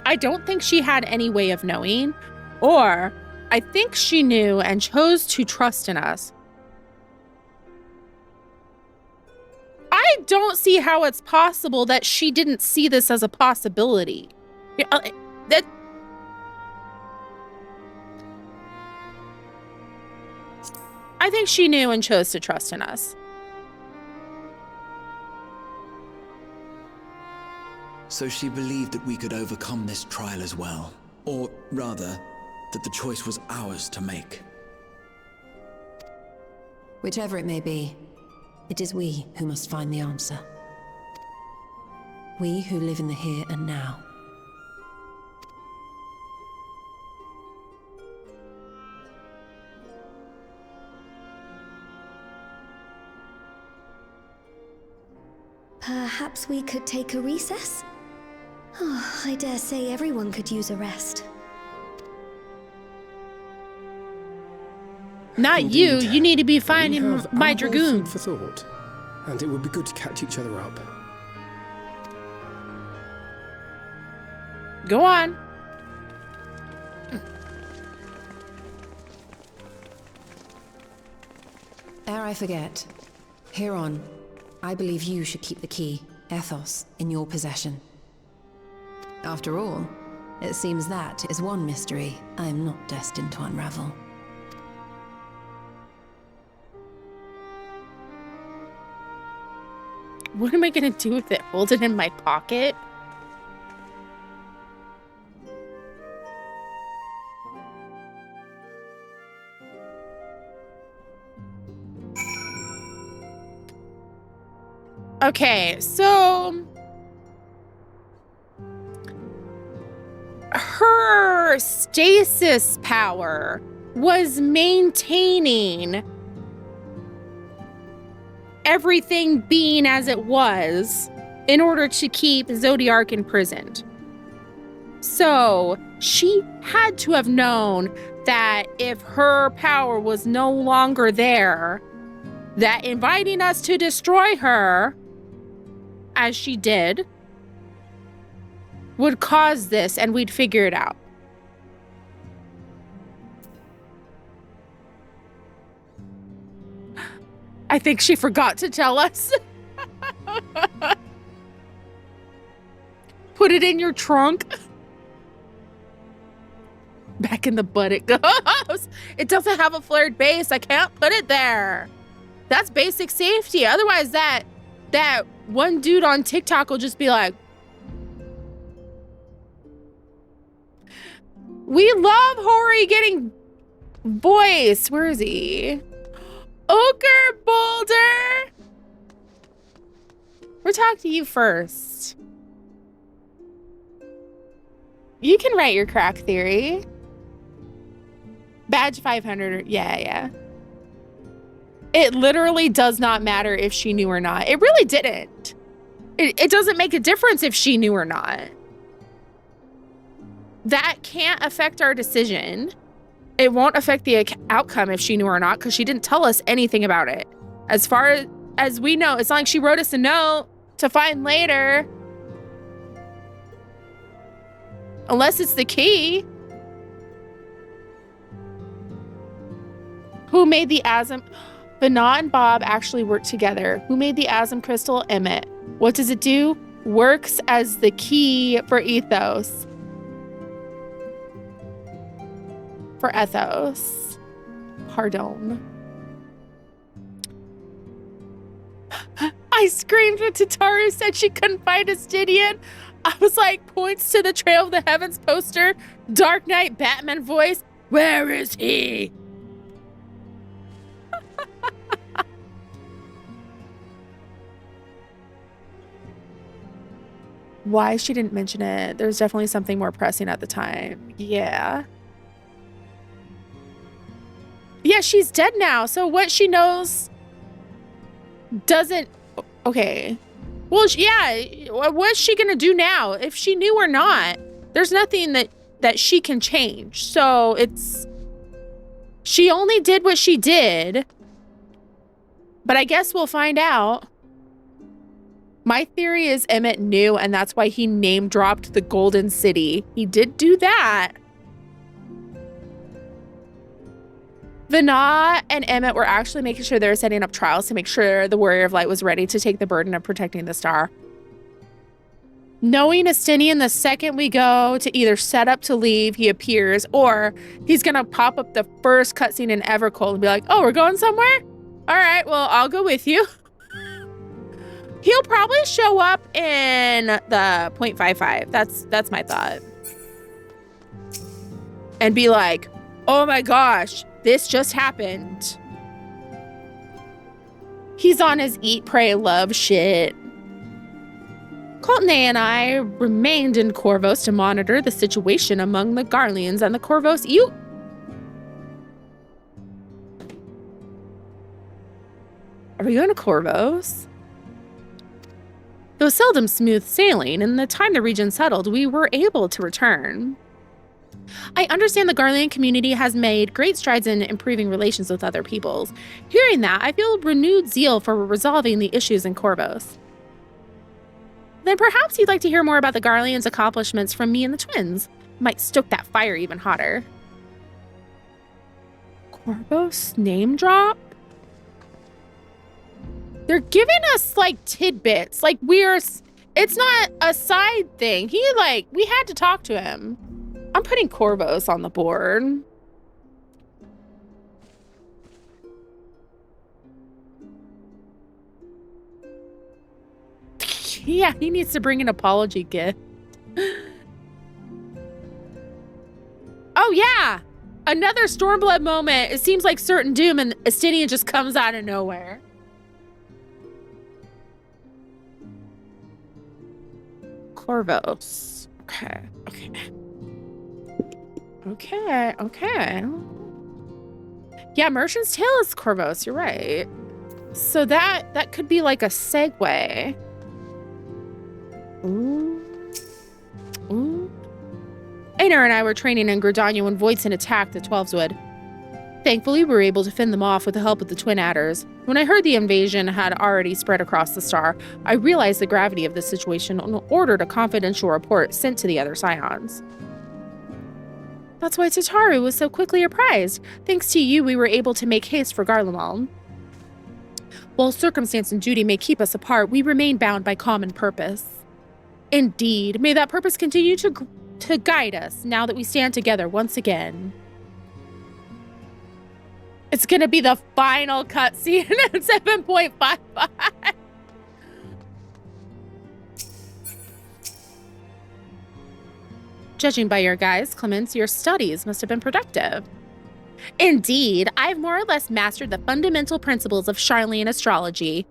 I don't think she had any way of knowing, or I think she knew and chose to trust in us. I don't see how it's possible that she didn't see this as a possibility. I think she knew and chose to trust in us. So she believed that we could overcome this trial as well. Or rather, that the choice was ours to make. Whichever it may be, it is we who must find the answer. We who live in the here and now. Perhaps we could take a recess? Oh, I dare say everyone could use a rest. Not Indeed. you. You need to be We finding have my ample dragoon. food for thought, and it would be good to catch each other up. Go on. Ere I forget, Heron, I believe you should keep the key, Ethos, in your possession. After all, it seems that is one mystery I am not destined to unravel. What am I gonna do with it? Hold it in my pocket? Okay, so her stasis power was maintaining everything being as it was in order to keep Zodiark imprisoned. So she had to have known that if her power was no longer there, that inviting us to destroy her, as she did, would cause this, and we'd figure it out. I think she forgot to tell us. Put it in your trunk. Back in the butt it goes. It doesn't have a flared base. I can't put it there. That's basic safety. Otherwise, that one dude on TikTok will just be like, we love Hori getting voice. Where is he? Ochre Boulder. We'll talk to you first. You can write your crack theory. Badge 500. Yeah. It literally does not matter if she knew or not. It really didn't. It doesn't make a difference if she knew or not. That can't affect our decision. It won't affect the outcome if she knew or not, because she didn't tell us anything about it. As far as we know, it's not like she wrote us a note to find later. Unless it's the key. Who made the Asm? Venar and Bob actually work together. Who made the Asm crystal? Emmett. What does it do? Works as the key for Ethos. For Ethos. Pardon. I screamed when Tataru said she couldn't find Astidian. I was like, points to the Trail of the Heavens poster. Dark Knight Batman voice. Where is he? Why she didn't mention it? There's definitely something more pressing at the time. Yeah. Yeah, she's dead now. So what she knows doesn't... Okay. Well, yeah. What's she going to do now? If she knew or not, there's nothing that she can change. So it's... She only did what she did. But I guess we'll find out. My theory is Emmett knew, and that's why he name-dropped the Golden City. He did do that. Vana and Emmett were actually making sure they were setting up trials to make sure the Warrior of Light was ready to take the burden of protecting the star. Knowing Estinian, the second we go to either set up to leave, he appears, or he's going to pop up the first cutscene in Evercold and be like, oh, we're going somewhere? All right, well, I'll go with you. He'll probably show up in the 0.55. That's my thought. And be like, oh my gosh, this just happened. He's on his eat, pray, love shit. Colton and I remained in Corvos to monitor the situation among the Garleans and the Corvos. Are we going to Corvos? Though seldom smooth sailing, in the time the region settled, we were able to return. I understand the Garlean community has made great strides in improving relations with other peoples. Hearing that, I feel renewed zeal for resolving the issues in Corvos. Then perhaps you'd like to hear more about the Garleans' accomplishments from me and the twins. Might stoke that fire even hotter. Corvos name drop? They're giving us, like, tidbits. Like, it's not a side thing. We had to talk to him. I'm putting Corvos on the board. Yeah, he needs to bring an apology gift. Oh, yeah. Another Stormblood moment. It seems like certain doom and Estinian just comes out of nowhere. Corvos. Okay. Yeah, Merchant's Tale is Corvos, you're right. So that could be like a segue. Ooh. Einar and I were training in Gridania when Voisin attacked the Twelveswood. Thankfully, we were able to fend them off with the help of the Twin Adders. When I heard the invasion had already spread across the star, I realized the gravity of the situation and ordered a confidential report sent to the other Scions. That's why Tataru was so quickly apprised. Thanks to you, we were able to make haste for Garlemald. While circumstance and duty may keep us apart, we remain bound by common purpose. Indeed, may that purpose continue to guide us now that we stand together once again. It's gonna be the final cutscene at 7.55. Judging by your guys, Clemens, your studies must have been productive. Indeed, I've more or less mastered the fundamental principles of Charlian astrology.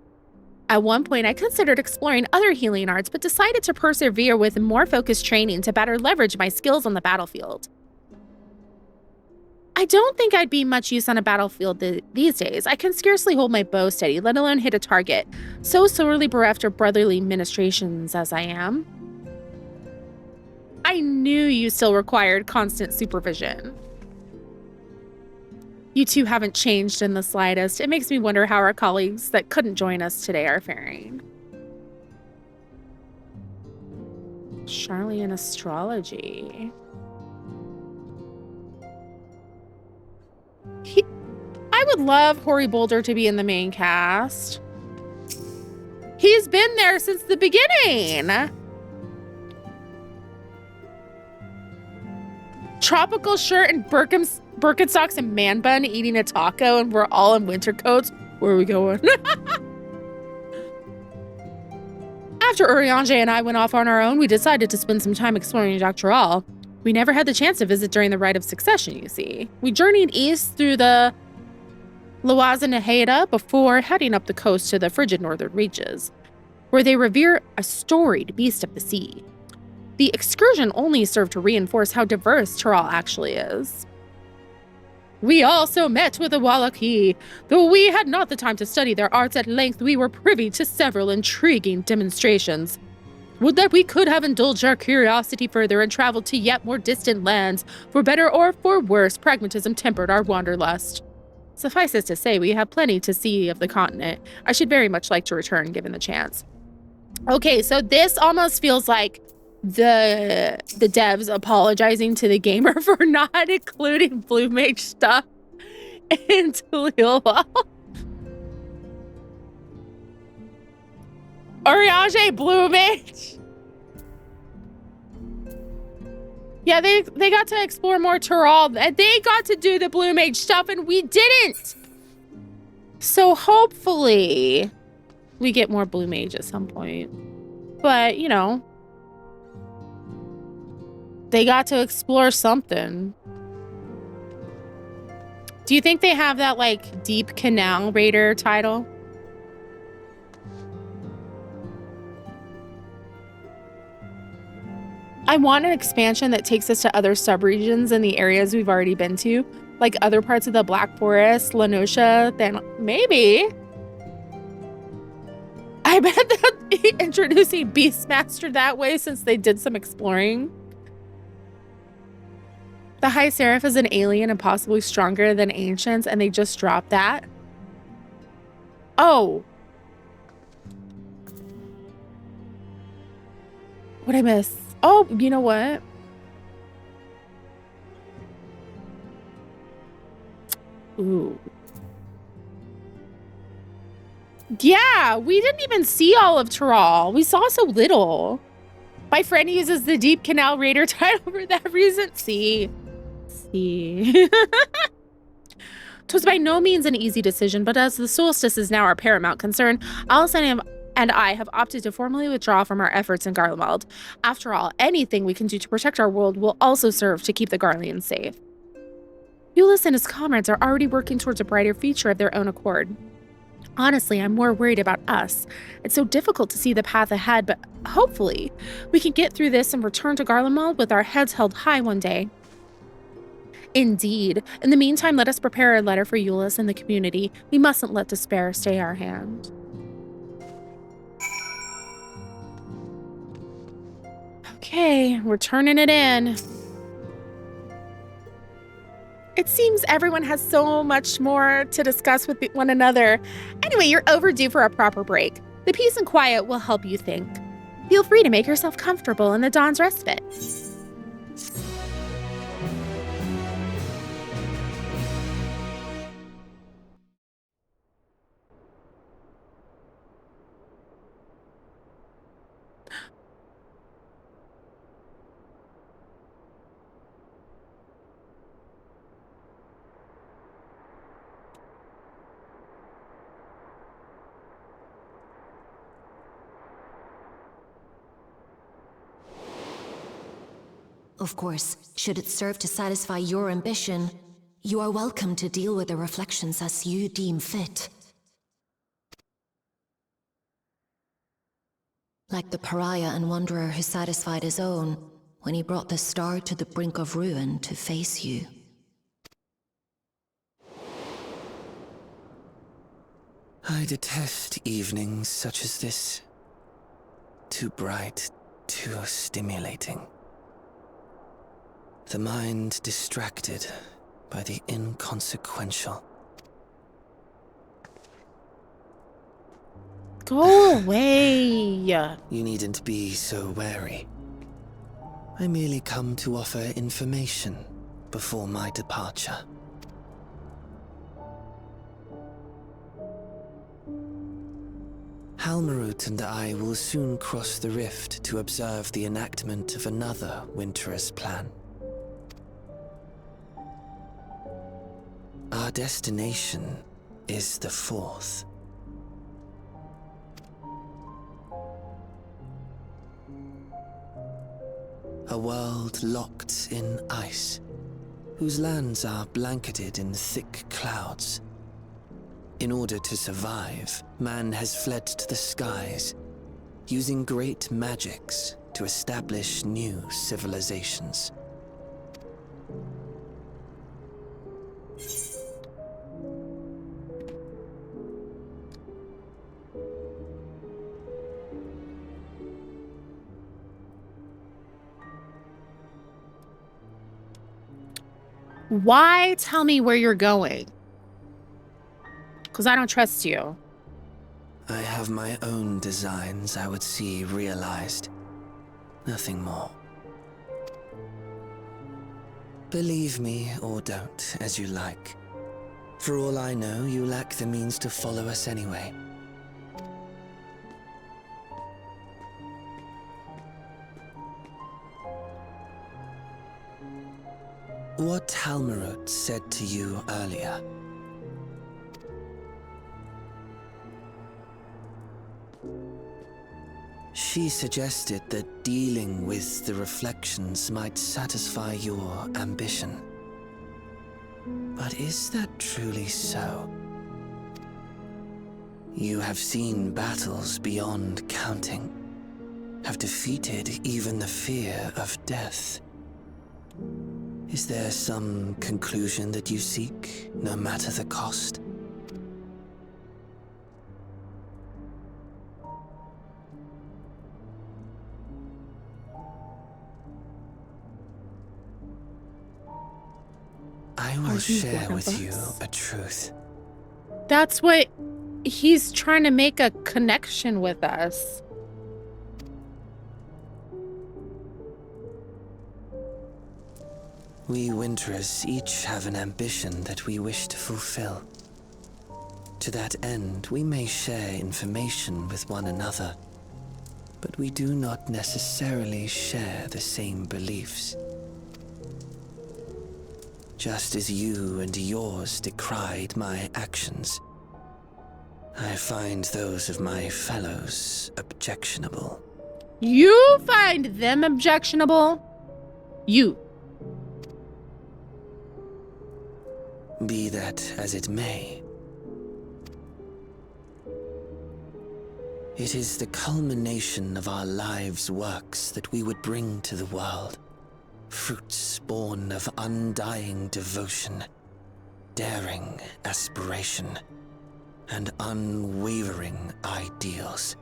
At one point, I considered exploring other healing arts, but decided to persevere with more focused training to better leverage my skills on the battlefield. I don't think I'd be much use on a battlefield these days. I can scarcely hold my bow steady, let alone hit a target, so sorely bereft of brotherly ministrations as I am. I knew you still required constant supervision. You two haven't changed in the slightest. It makes me wonder how our colleagues that couldn't join us today are faring. Charlian astrology. I would love Hoary Boulder to be in the main cast. He's been there since the beginning. Tropical shirt and Birkenstocks and man bun eating a taco, and we're all in winter coats. Where are we going? After Urianger and I went off on our own, we decided to spend some time exploring DAWNTRAIL. We never had the chance to visit during the Rite of Succession, you see. We journeyed east through the Loazanaheda before heading up the coast to the frigid northern reaches, where they revere a storied beast of the sea. The excursion only served to reinforce how diverse Tyrell actually is. We also met with the Wallachie. Though we had not the time to study their arts at length, we were privy to several intriguing demonstrations. Would that we could have indulged our curiosity further and traveled to yet more distant lands. For better or for worse, pragmatism tempered our wanderlust. Suffice it to say, we have plenty to see of the continent. I should very much like to return given the chance. Okay, so this almost feels like the devs apologizing to the gamer for not including Blue Mage stuff into Lilwell. Urianger Blue Mage. Yeah, they got to explore more Tyrell. They got to do the Blue Mage stuff and we didn't. So hopefully we get more Blue Mage at some point. But, you know, they got to explore something. Do you think they have that, like, Deep Canal Raider title? I want an expansion that takes us to other subregions in the areas we've already been to. Like other parts of the Black Forest, Lenosha, then maybe. I bet they'll be introducing Beastmaster that way since they did some exploring. The High Seraph is an alien and possibly stronger than Ancients, and they just dropped that. Oh. What'd I miss? Oh, you know what? Ooh. Yeah, we didn't even see all of Tyrell. We saw so little. My friend uses the Deep Canal Raider title for that reason. See. It was by no means an easy decision, but as the solstice is now our paramount concern, Allison and I have opted to formally withdraw from our efforts in Garlemald. After all, anything we can do to protect our world will also serve to keep the Garleans safe. Ulyss and his comrades are already working towards a brighter future of their own accord. Honestly, I'm more worried about us. It's so difficult to see the path ahead, but hopefully we can get through this and return to Garlemald with our heads held high one day. Indeed. In the meantime, let us prepare a letter for Ulyss and the community. We mustn't let despair stay our hand. Okay, we're turning it in. It seems everyone has so much more to discuss with one another. Anyway, you're overdue for a proper break. The peace and quiet will help you think. Feel free to make yourself comfortable in the dawn's respite. Of course, should it serve to satisfy your ambition, you are welcome to deal with the reflections as you deem fit. Like the pariah and wanderer who satisfied his own when he brought the star to the brink of ruin to face you. I detest evenings such as this. Too bright, too stimulating. The mind distracted by the inconsequential. Go away. You needn't be so wary. I merely come to offer information before my departure. Halmarut and I will soon cross the rift to observe the enactment of another Winter's plan. Our destination is the fourth. A world locked in ice, whose lands are blanketed in thick clouds. In order to survive, man has fled to the skies, using great magics to establish new civilizations. Why tell me where you're going? Because I don't trust you. I have my own designs I would see realized. Nothing more. Believe me or don't, as you like. For all I know, you lack the means to follow us anyway. What Halmarut said to you earlier. She suggested that dealing with the reflections might satisfy your ambition. But is that truly so? You have seen battles beyond counting, have defeated even the fear of death. Is there some conclusion that you seek, no matter the cost? I will share with you a truth. That's what he's trying to make a connection with us. We Winterers each have an ambition that we wish to fulfill. To that end, we may share information with one another, but we do not necessarily share the same beliefs. Just as you and yours decried my actions, I find those of my fellows objectionable. You find them objectionable? You. Be that as it may, it is the culmination of our lives' works that we would bring to the world. Fruits born of undying devotion, daring aspiration, and unwavering ideals.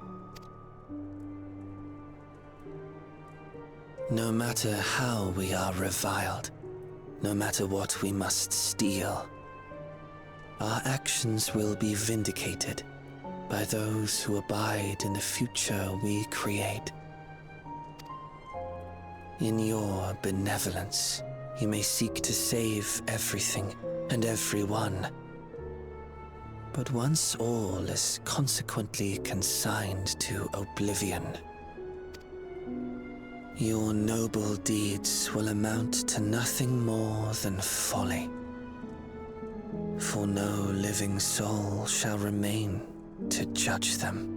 No matter how we are reviled, no matter what we must steal, our actions will be vindicated by those who abide in the future we create. In your benevolence, you may seek to save everything and everyone. But once all is consequently consigned to oblivion, your noble deeds will amount to nothing more than folly. For no living soul shall remain to judge them.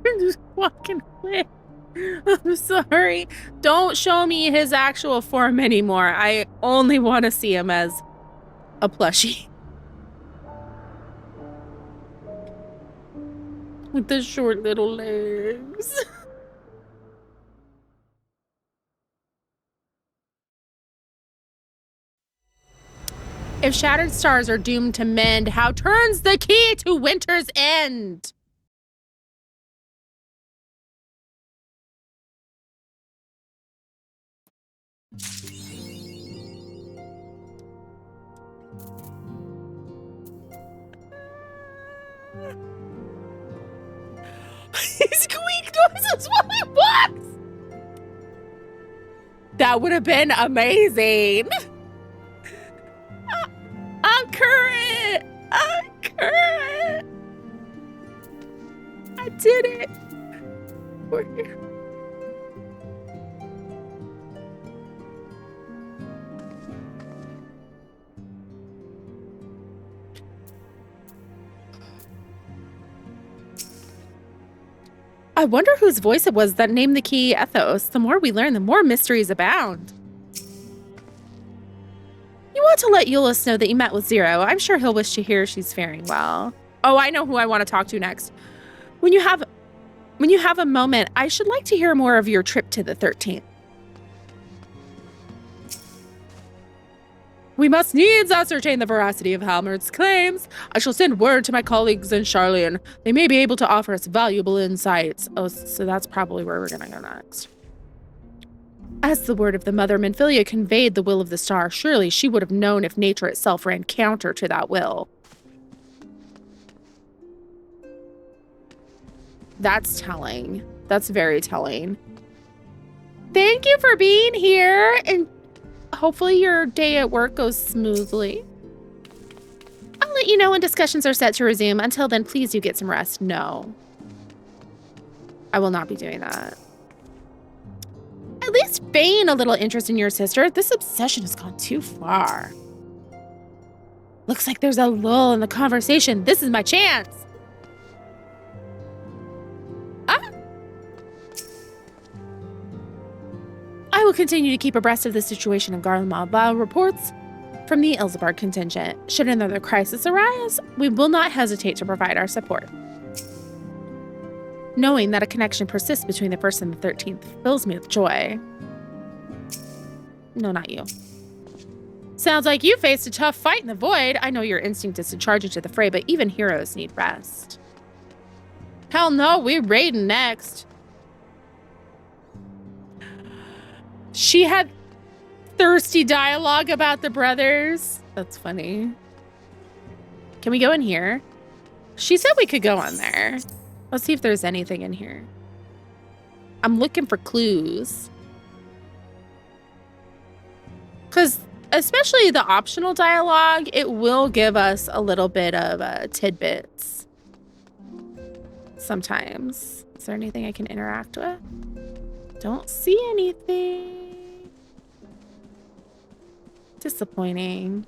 You're just walking away. I'm sorry. Don't show me his actual form anymore. I only want to see him as a plushie. With the short little legs. If shattered stars are doomed to mend, how turns the key to winter's end? He squeaked noises while he walks. That would have been amazing. I'm current. I'm current. I did it. We're here. I wonder whose voice it was that named the key Ethos. The more we learn, the more mysteries abound. You want to let Euless know that you met with Zero. I'm sure he'll wish to hear she's faring well. Oh, I know who I want to talk to next. When you have a moment, I should like to hear more of your trip to the 13th. We must needs ascertain the veracity of Halmard's claims. I shall send word to my colleagues in Charlian. They may be able to offer us valuable insights. Oh, so that's probably where we're going to go next. As the word of the mother Minfilia conveyed the will of the star, surely she would have known if nature itself ran counter to that will. That's telling. That's very telling. Thank you for being here, and hopefully your day at work goes smoothly. I'll let you know when discussions are set to resume. Until then, please do get some rest. No. I will not be doing that. At least feign a little interest in your sister. This obsession has gone too far. Looks like there's a lull in the conversation. This is my chance. I will continue to keep abreast of the situation in Garlemald while reports from the Ilsebard contingent. Should another crisis arise, we will not hesitate to provide our support. Knowing that a connection persists between the 1st and the 13th fills me with joy. No, not you. Sounds like you faced a tough fight in the void. I know your instinct is to charge into the fray, but even heroes need rest. Hell no, we're raiding next. She had thirsty dialogue about the brothers. That's funny. Can we go in here? She said we could go on there. Let's see if there's anything in here. I'm looking for clues. Because especially the optional dialogue, it will give us a little bit of tidbits. Sometimes. Is there anything I can interact with? Don't see anything. Disappointing.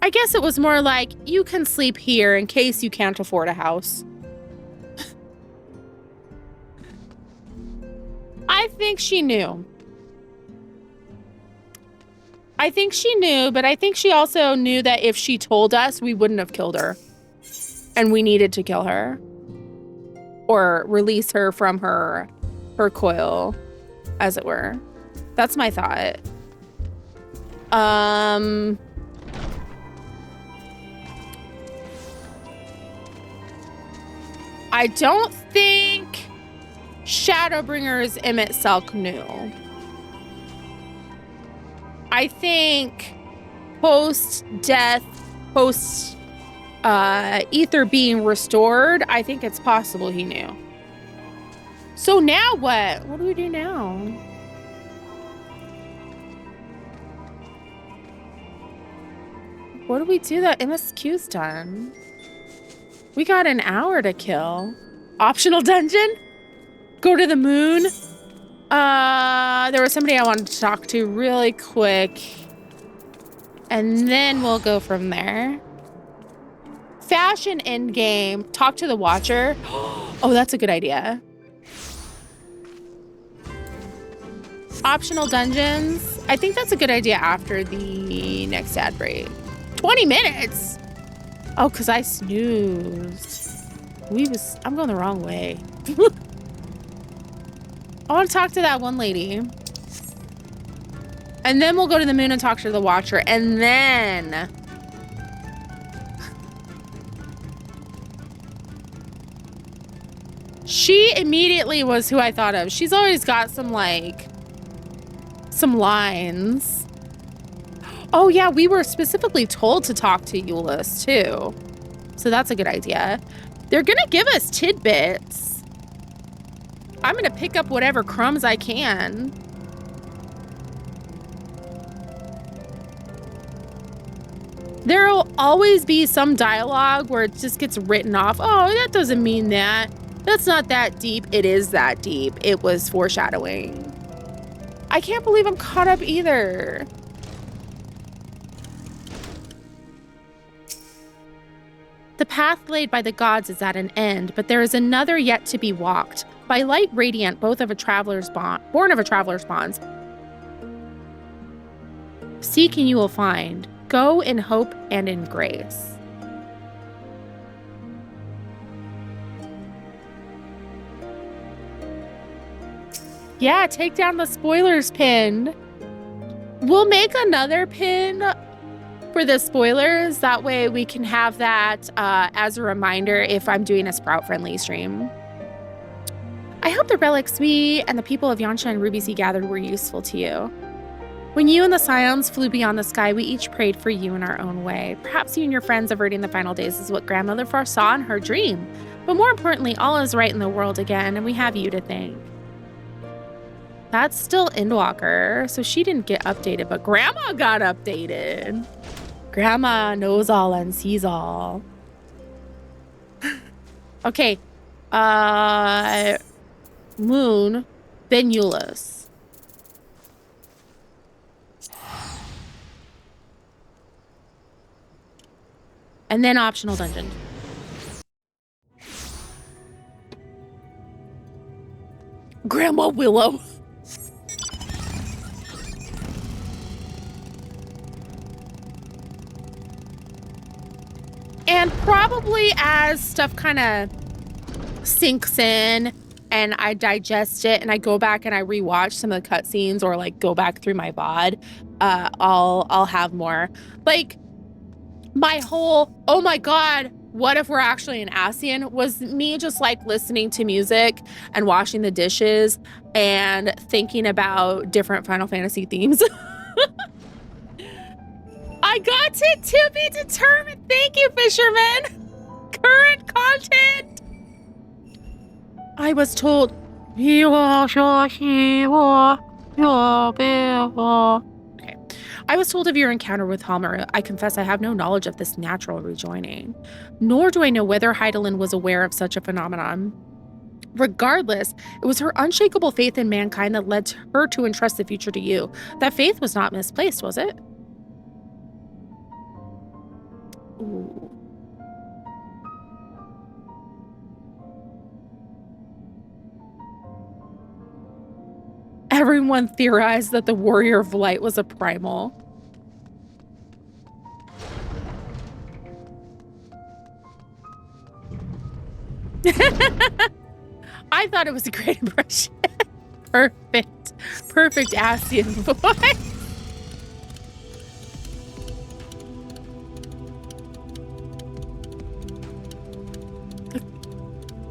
I guess it was more like, you can sleep here in case you can't afford a house. I think she knew. I think she knew, but I think she also knew that if she told us, we wouldn't have killed her. And we needed to kill her. Or release her from her coil, as it were. That's my thought. I don't think Shadowbringer's Emmett Selk knew. I think post-death, ether being restored, I think it's possible he knew. So now what? What do we do now? What do we do that MSQ's done? We got an hour to kill. Optional dungeon? Go to the moon? There was somebody I wanted to talk to really quick. And then we'll go from there. Fashion endgame. Talk to the Watcher. Oh, that's a good idea. Optional dungeons. I think that's a good idea after the next ad break. 20 minutes? Oh, because I snoozed. I'm going the wrong way. I want to talk to that one lady. And then we'll go to the moon and talk to the Watcher. And then... she immediately was who I thought of. She's always got some, like... some lines. Oh, yeah, we were specifically told to talk to Euless, too. So that's a good idea. They're going to give us tidbits. I'm going to pick up whatever crumbs I can. There'll always be some dialogue where it just gets written off. Oh, that doesn't mean that. That's not that deep. It is that deep. It was foreshadowing. I can't believe I'm caught up either. The path laid by the gods is at an end, but there is another yet to be walked. By light radiant, born of a traveler's bond. Seek and you will find. Go in hope and in grace. Yeah, take down the spoilers pin. We'll make another pin for the spoilers. That way we can have that as a reminder if I'm doing a Sprout-friendly stream. I hope the relics we and the people of Yansha and Ruby Sea gathered were useful to you. When you and the Scions flew beyond the sky, we each prayed for you in our own way. Perhaps you and your friends averting the final days is what Grandmother foresaw in her dream. But more importantly, all is right in the world again, and we have you to thank. That's still Endwalker, so she didn't get updated, but Grandma got updated. Grandma knows all and sees all. Okay. Moon, then Euless. And then optional dungeon. Grandma Willow. And probably as stuff kind of sinks in and I digest it and I go back and I rewatch some of the cutscenes or like go back through my VOD, I'll have more. Like my whole, oh my God, what if we're actually in Ascian was me just like listening to music and washing the dishes and thinking about different Final Fantasy themes. I got it to be determined. Thank you, Fisherman. Current content. I was told. Okay. I was told of your encounter with Halmer. I confess I have no knowledge of this natural rejoining, nor do I know whether Heidelin was aware of such a phenomenon. Regardless, it was her unshakable faith in mankind that led her to entrust the future to you. That faith was not misplaced, was it? Ooh. Everyone theorized that the Warrior of Light was a primal. I thought it was a great impression. Perfect. Perfect Ascian voice.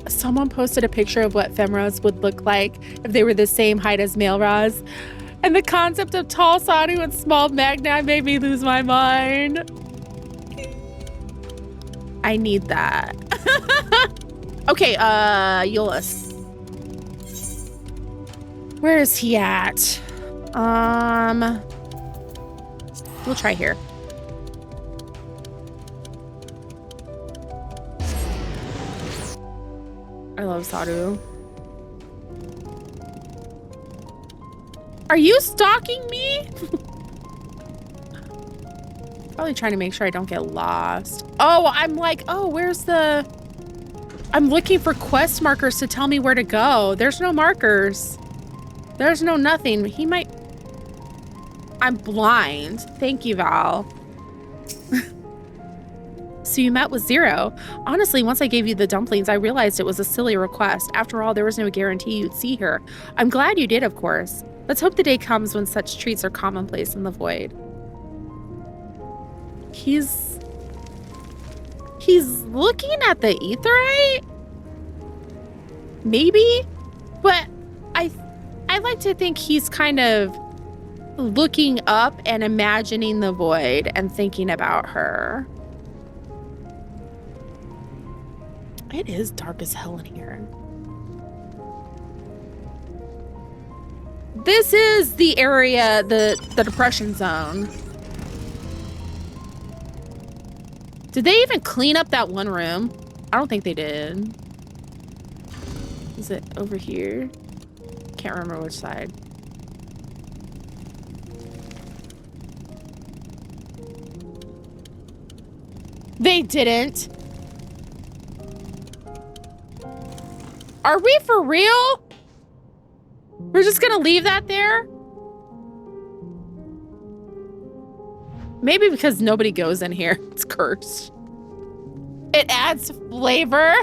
Someone posted a picture of what Femras would look like if they were the same height as Maelraz. And the concept of tall Sanu and small Magna made me lose my mind. I need that. Okay, Euless. Where is he at? We'll try here. I love Sadu. Are you stalking me? Probably trying to make sure I don't get lost. Oh, I'm like, oh, where's the... I'm looking for quest markers to tell me where to go. There's no markers. There's no nothing. He might... I'm blind. Thank you, Val. So you met with Zero. Honestly, once I gave you the dumplings, I realized it was a silly request. After all, there was no guarantee you'd see her. I'm glad you did, of course. Let's hope the day comes when such treats are commonplace in the void. He's looking at the Aetheryte? Maybe? But I like to think he's kind of looking up and imagining the void and thinking about her. It is dark as hell in here. This is the area, the depression zone. Did they even clean up that one room? I don't think they did. Is it over here? Can't remember which side. They didn't. Are we for real? We're just gonna leave that there? Maybe because nobody goes in here. It's cursed. It adds flavor.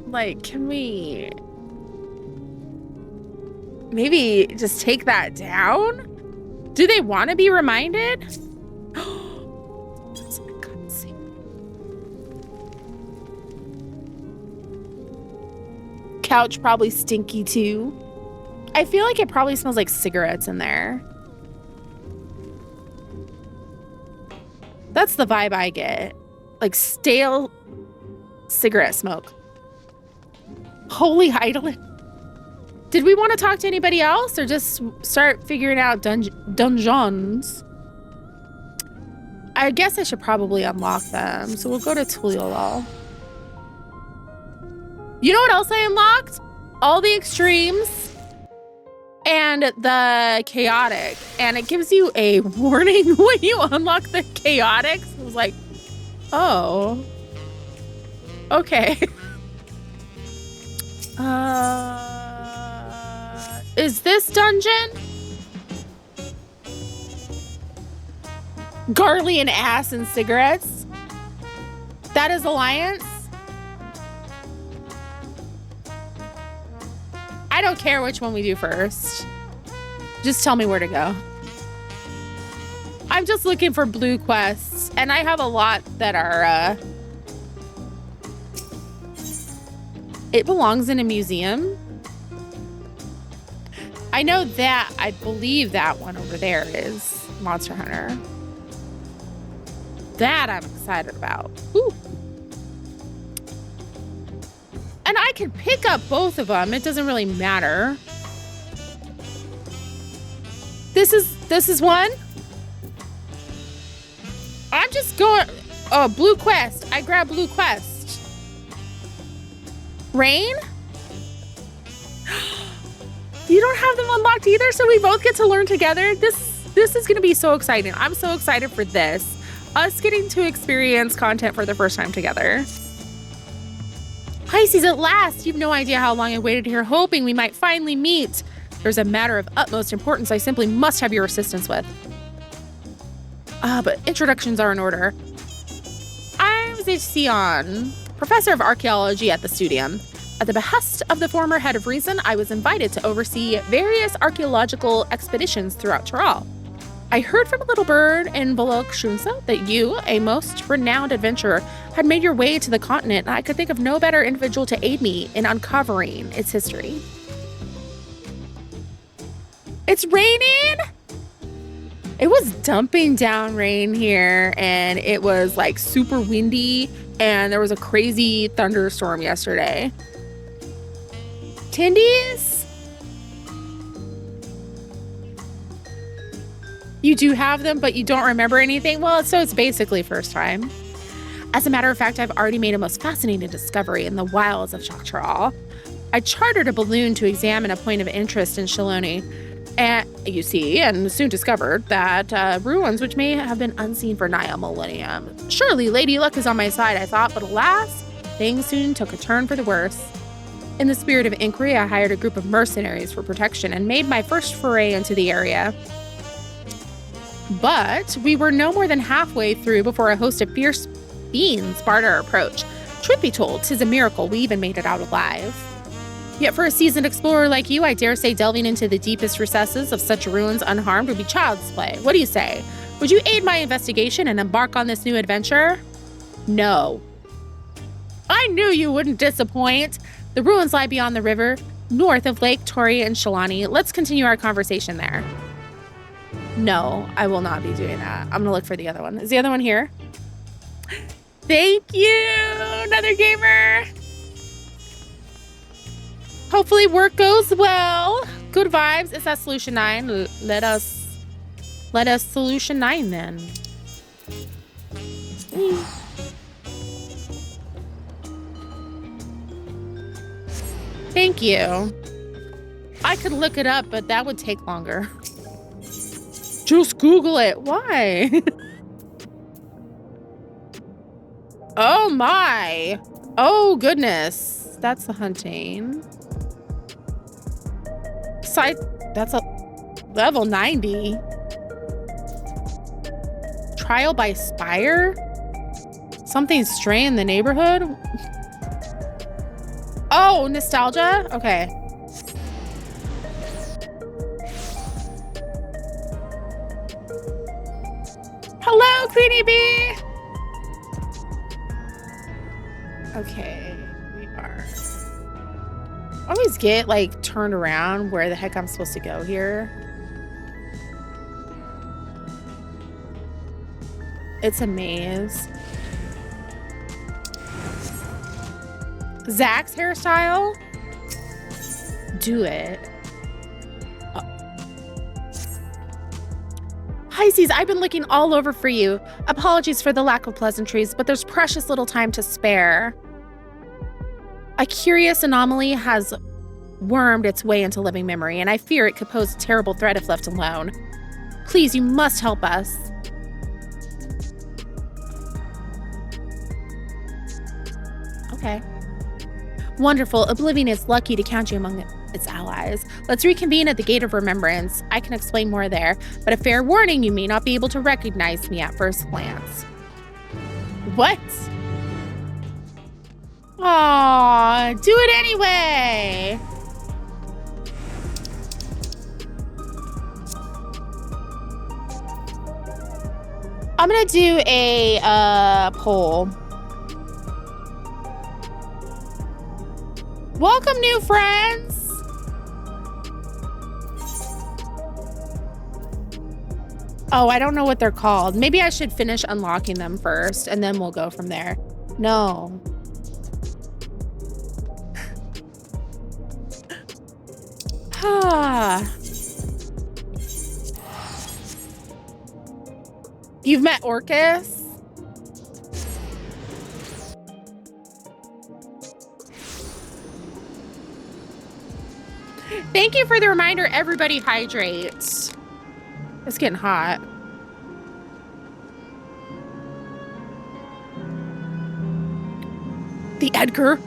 Like, can we maybe just take that down? Do they want to be reminded? That's a cutscene. Couch probably stinky too. I feel like it probably smells like cigarettes in there. That's the vibe I get. Like stale cigarette smoke. Holy idol. Did we want to talk to anybody else or just start figuring out dungeons? I guess I should probably unlock them. So we'll go to Tuliolal. You know what else I unlocked? All the extremes and the chaotic. And it gives you a warning when you unlock the chaotics. I was like, oh, okay. Is this dungeon? Garlian ass and cigarettes. That is Alliance. I don't care which one we do first. Just tell me where to go. I'm just looking for blue quests, and I have a lot that are, it belongs in a museum. I know that, I believe that one over there is Monster Hunter. That I'm excited about. Ooh. And I can pick up both of them. It doesn't really matter. This is one. I'm just going, oh, blue quest. I grab blue quest. Rain? You don't have them unlocked either, so we both get to learn together. This is gonna be so exciting. I'm so excited for this. Us getting to experience content for the first time together. Pisces, at last! You've no idea how long I waited here, hoping we might finally meet. There's a matter of utmost importance I simply must have your assistance with. But introductions are in order. I'm Sion, professor of archaeology at the Studium. At the behest of the former head of Reason, I was invited to oversee various archaeological expeditions throughout Tyrol. I heard from a little bird in Bolog Shunsa that you, a most renowned adventurer, had made your way to the continent, and I could think of no better individual to aid me in uncovering its history. It's raining! It was dumping down rain here, and it was like super windy, and there was a crazy thunderstorm yesterday. Tindies? You do have them, but you don't remember anything? Well, so it's basically first time. As a matter of fact, I've already made a most fascinating discovery in the wilds of Choctaw. I chartered a balloon to examine a point of interest in Shiloni, and you see, and soon discovered that ruins which may have been unseen for nigh a millennium. Surely Lady Luck is on my side, I thought, but alas, things soon took a turn for the worse. In the spirit of inquiry, I hired a group of mercenaries for protection and made my first foray into the area. But we were no more than halfway through before a host of fierce fiends barred our approach. Truth be told, 'tis a miracle we even made it out alive. Yet for a seasoned explorer like you, I dare say delving into the deepest recesses of such ruins unharmed would be child's play. What do you say? Would you aid my investigation and embark on this new adventure? No. I knew you wouldn't disappoint. The ruins lie beyond the river, north of Lake Tori and Shalani. Let's continue our conversation there. No, I will not be doing that. I'm gonna look for the other one. Is the other one here? Thank you, another gamer. Hopefully work goes well. Good vibes. It's at Solution 9. Let us Solution 9 then. Thank you. I could look it up, but that would take longer. Just Google it. Why? Oh my. Oh goodness. That's the hunting. Side, that's a level 90. Trial by Spire? Something stray in the neighborhood? Oh, nostalgia? Okay. Hello, Queenie Bee! Okay, we are. I always get like turned around where the heck I'm supposed to go here. It's a maze. Zach's hairstyle? Do it. Pisces, I've been looking all over for you. Apologies for the lack of pleasantries, but there's precious little time to spare. A curious anomaly has wormed its way into living memory, and I fear it could pose a terrible threat if left alone. Please, you must help us. Okay. Wonderful. Oblivion is lucky to count you among its allies. Let's reconvene at the Gate of Remembrance. I can explain more there, but a fair warning, you may not be able to recognize me at first glance. What? Aw, do it anyway. I'm gonna do a poll. Welcome, new friends. Oh, I don't know what they're called. Maybe I should finish unlocking them first, and then we'll go from there. No. You've met Orcus? Thank you for the reminder, everybody hydrate. It's getting hot. The Edgar.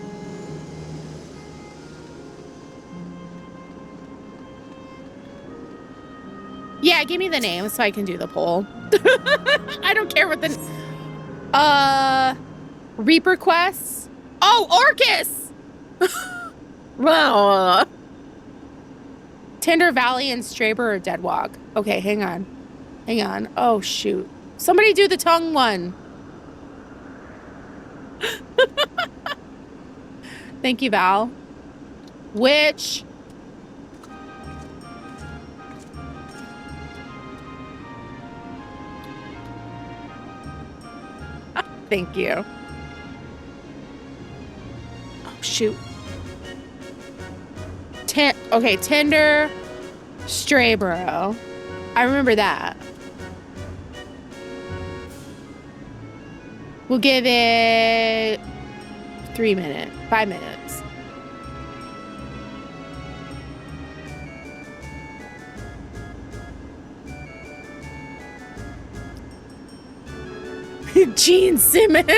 Yeah, give me the name so I can do the poll. I don't care what the... Reaper quests? Oh, Orcus! Wow. Tinder Valley and Strayborough or Deadwalk. Okay, hang on. Hang on. Oh, shoot. Somebody do the tongue one. Thank you, Val. Which... Thank you. Oh, shoot. Okay, Tinder, Strayborough. I remember that. We'll give it 5 minutes. Gene Simmons.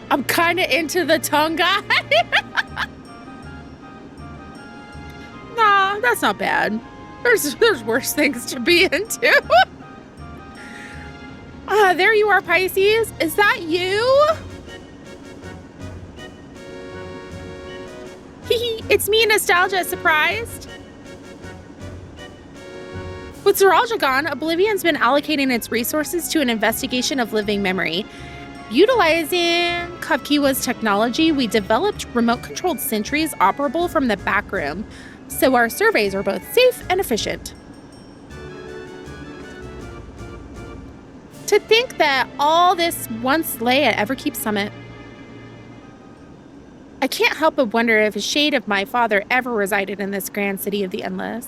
I'm kind of into the tongue guy. Nah, that's not bad. There's worse things to be into. There you are, Pisces. Is that you? It's me, Nostalgia. Surprised? With Zoralia gone, Oblivion's been allocating its resources to an investigation of living memory. Utilizing Kavkiwa's technology, we developed remote-controlled sentries operable from the back room, so our surveys are both safe and efficient. To think that all this once lay at Everkeep Summit. I can't help but wonder if a shade of my father ever resided in this grand city of the Endless.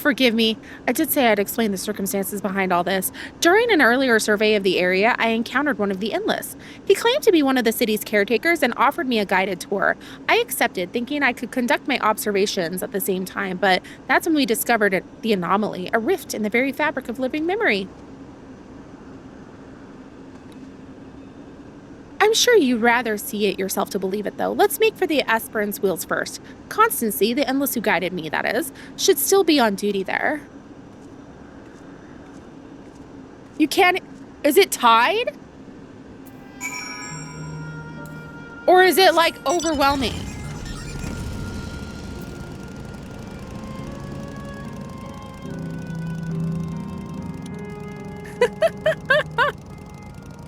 forgive me. I did say I'd explain the circumstances behind all this. During an earlier survey of the area, I encountered one of the Endless. He claimed to be one of the city's caretakers and offered me a guided tour. I accepted, thinking I could conduct my observations at the same time, but that's when we discovered the anomaly, a rift in the very fabric of living memory. I'm sure you'd rather see it yourself to believe it, though. Let's make for the Esperance wheels first. Constancy, the Endless who guided me, that is, should still be on duty there. You can't... Is it tied? Or is it, like, overwhelming?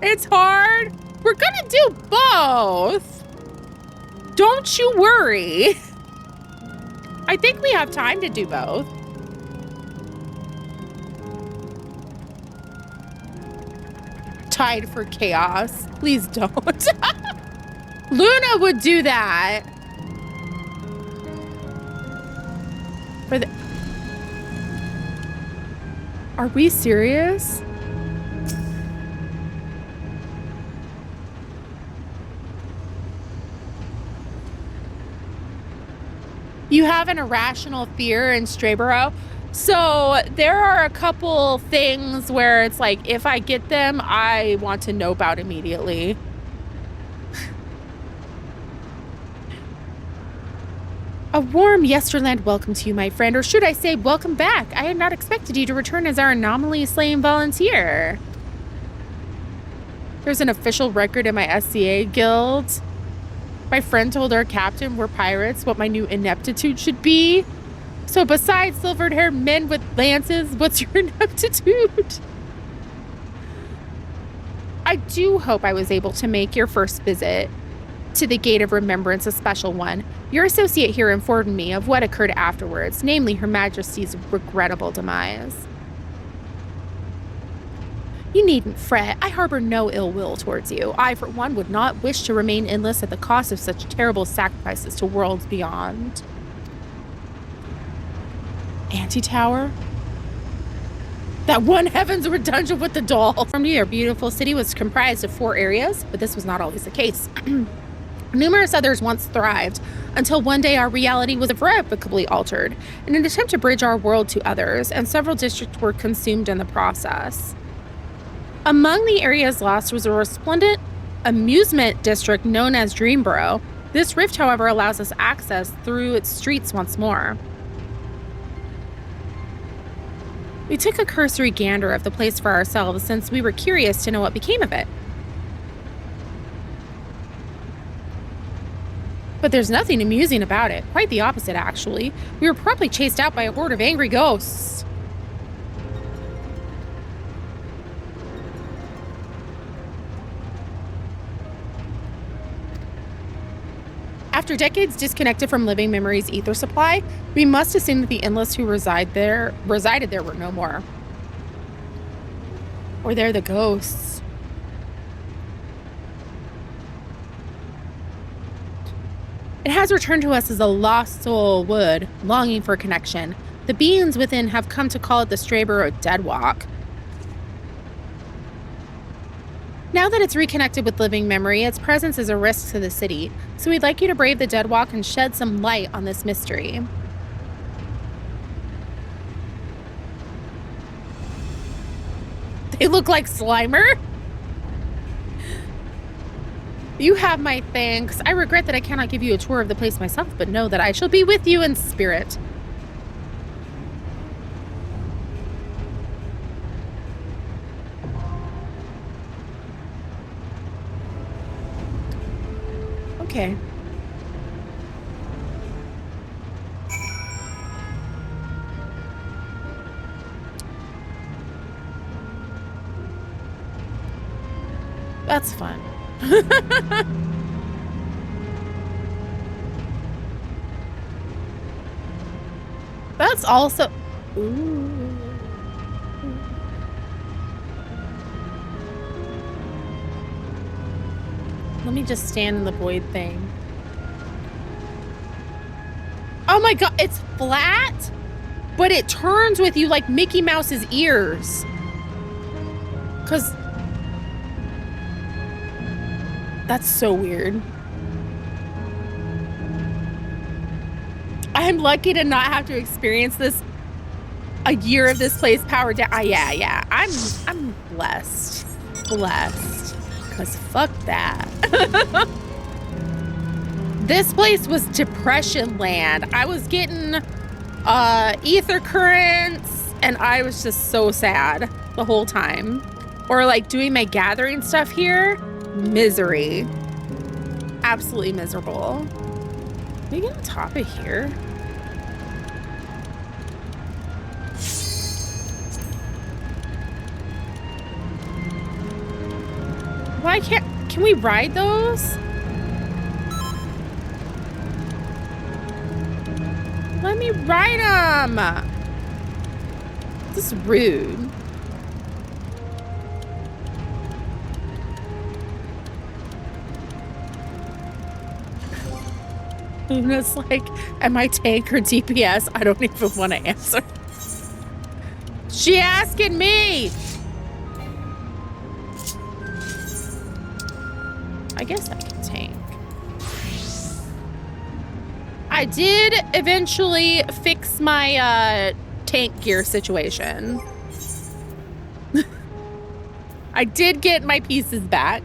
It's hard. We're gonna do both. Don't you worry. I think we have time to do both. Tied for chaos. Please don't. Luna would do that. For the... Are we serious? You have an irrational fear in Strayborough. So there are a couple things where it's like, if I get them, I want to know about immediately. A warm Yesterland welcome to you, my friend, or should I say welcome back. I had not expected you to return as our anomaly slaying volunteer. There's an official record in my SCA guild. My friend told our captain we're pirates, what my new ineptitude should be. So besides silvered-haired men with lances, what's your ineptitude? I do hope I was able to make your first visit to the Gate of Remembrance a special one. Your associate here informed me of what occurred afterwards, namely Her Majesty's regrettable demise. You needn't fret. I harbor no ill will towards you. I, for one, would not wish to remain endless at the cost of such terrible sacrifices to worlds beyond. Antitower? That one Heavensward dungeon with the doll. From your beautiful city was comprised of 4 areas, but this was not always the case. Numerous others once thrived, until one day our reality was irrevocably altered in an attempt to bridge our world to others, and several districts were consumed in the process. Among the areas lost was a resplendent amusement district known as Dreamborough. This rift, however, allows us access through its streets once more. We took a cursory gander of the place for ourselves since we were curious to know what became of it. But there's nothing amusing about it. Quite the opposite, actually. We were promptly chased out by a horde of angry ghosts. After decades disconnected from living memory's ether supply, we must assume that the Endless who resided there were no more. Or they're the ghosts. It has returned to us as a lost soul would, longing for connection. The beings within have come to call it the Strayborough Deadwalk. Now that it's reconnected with living memory, its presence is a risk to the city, so we'd like you to brave the Deadwalk and shed some light on this mystery. They look like Slimer? You have my thanks. I regret that I cannot give you a tour of the place myself, but know that I shall be with you in spirit. Okay. That's fun. That's also... Ooh. Let me just stand in the void thing. Oh my god, it's flat? but it turns with you like Mickey Mouse's ears. 'Cause that's so weird. I'm lucky to not have to experience this. A year of this place powered down. Yeah. I'm blessed. Blessed. 'Cause fuck that. This place was depression land. I was getting ether currents and I was just so sad the whole time. Or like doing my gathering stuff here. Misery. Absolutely miserable. Can we get on top of here? Why can we ride those? Let me ride them. This is rude. Luna's like, am I tank or DPS? I don't even want to answer. She asking me. I guess I can tank. I did eventually fix my tank gear situation. I did get my pieces back.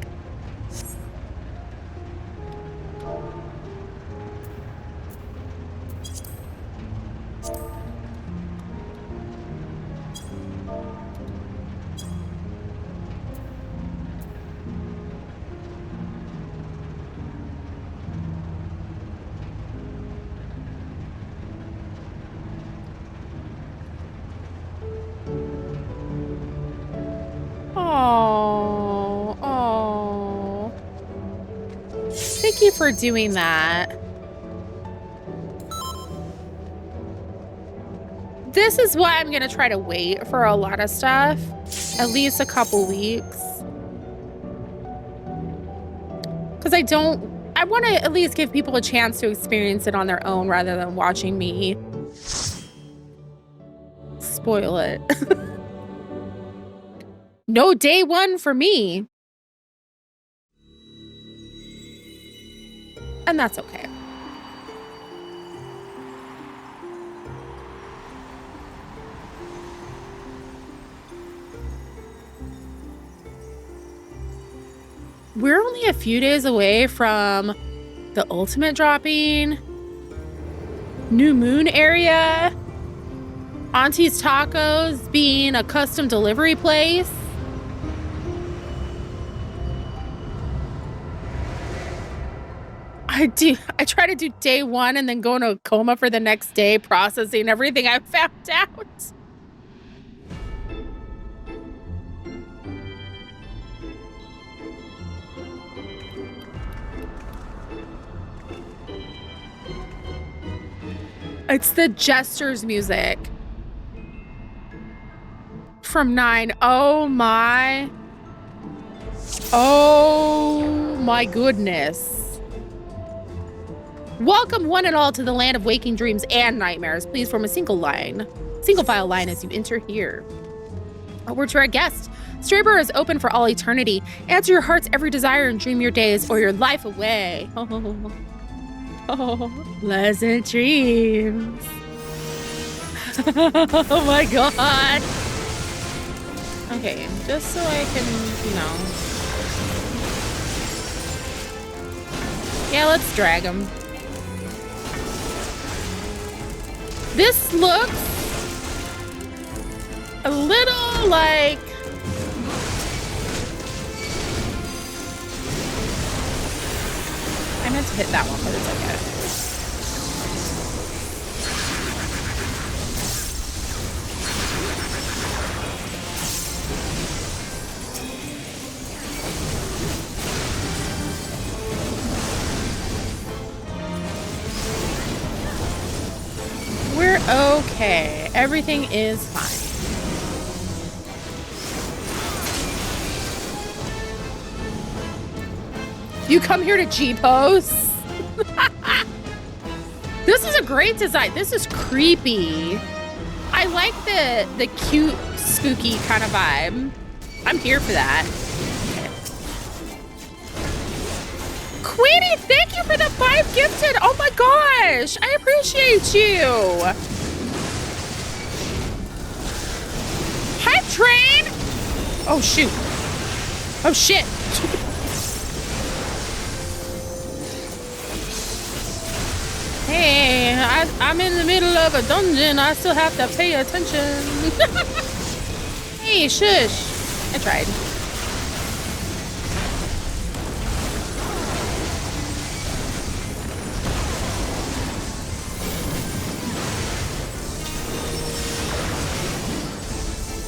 Oh. Thank you for doing that. This is why I'm gonna try to wait for a lot of stuff. At least a couple weeks. Because I want to at least give people a chance to experience it on their own rather than watching me spoil it. No day one for me. And that's okay. We're only a few days away from the ultimate dropping. New Moon area. Auntie's Tacos being a custom delivery place. I try to do day one and then go into a coma for the next day, processing everything I found out. It's the Jester's music from 9. Oh my goodness. Welcome one and all to the land of waking dreams and nightmares. Please form a single file line as you enter here. A word to our guest. Strayborough is open for all eternity. Answer your heart's every desire and dream your days or your life away. Oh, pleasant dreams. Oh my god. Okay, just so I can, Yeah, let's drag him. This looks a little like I meant to hit that one, but it's okay. We're okay. Everything is fine. You come here to G-pose? This is a great design. This is creepy. I like the cute, spooky kind of vibe. I'm here for that. Okay. Queenie, thank you for the 5 gifted. Oh my gosh, I appreciate you. Hi, Train. Oh shoot. Oh shit. Hey, I'm in the middle of a dungeon. I still have to pay attention. Hey, shush. I tried.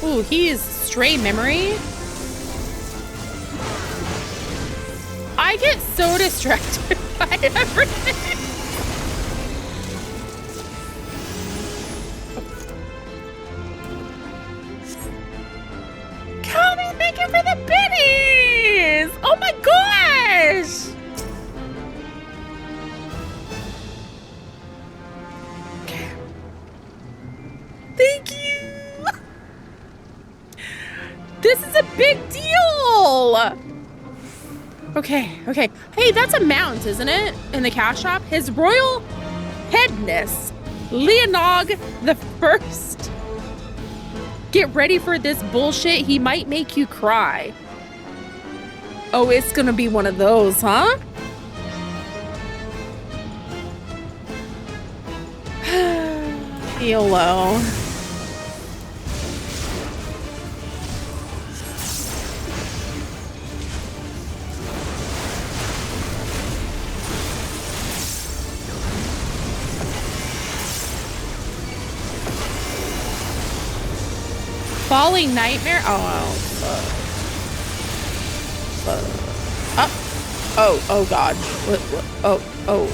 Ooh, he is stray memory. I get so distracted by everything. Calvin, thank you for the biddies! Oh my gosh! Okay. Thank you! This is a big deal! Okay, okay. Hey, that's a mount, isn't it? In the cash shop? His Royal Headness, Leonog the First. Get ready for this bullshit. He might make you cry. Oh, it's gonna be one of those, huh? YOLO. Falling Nightmare? Oh, oh God. What, oh.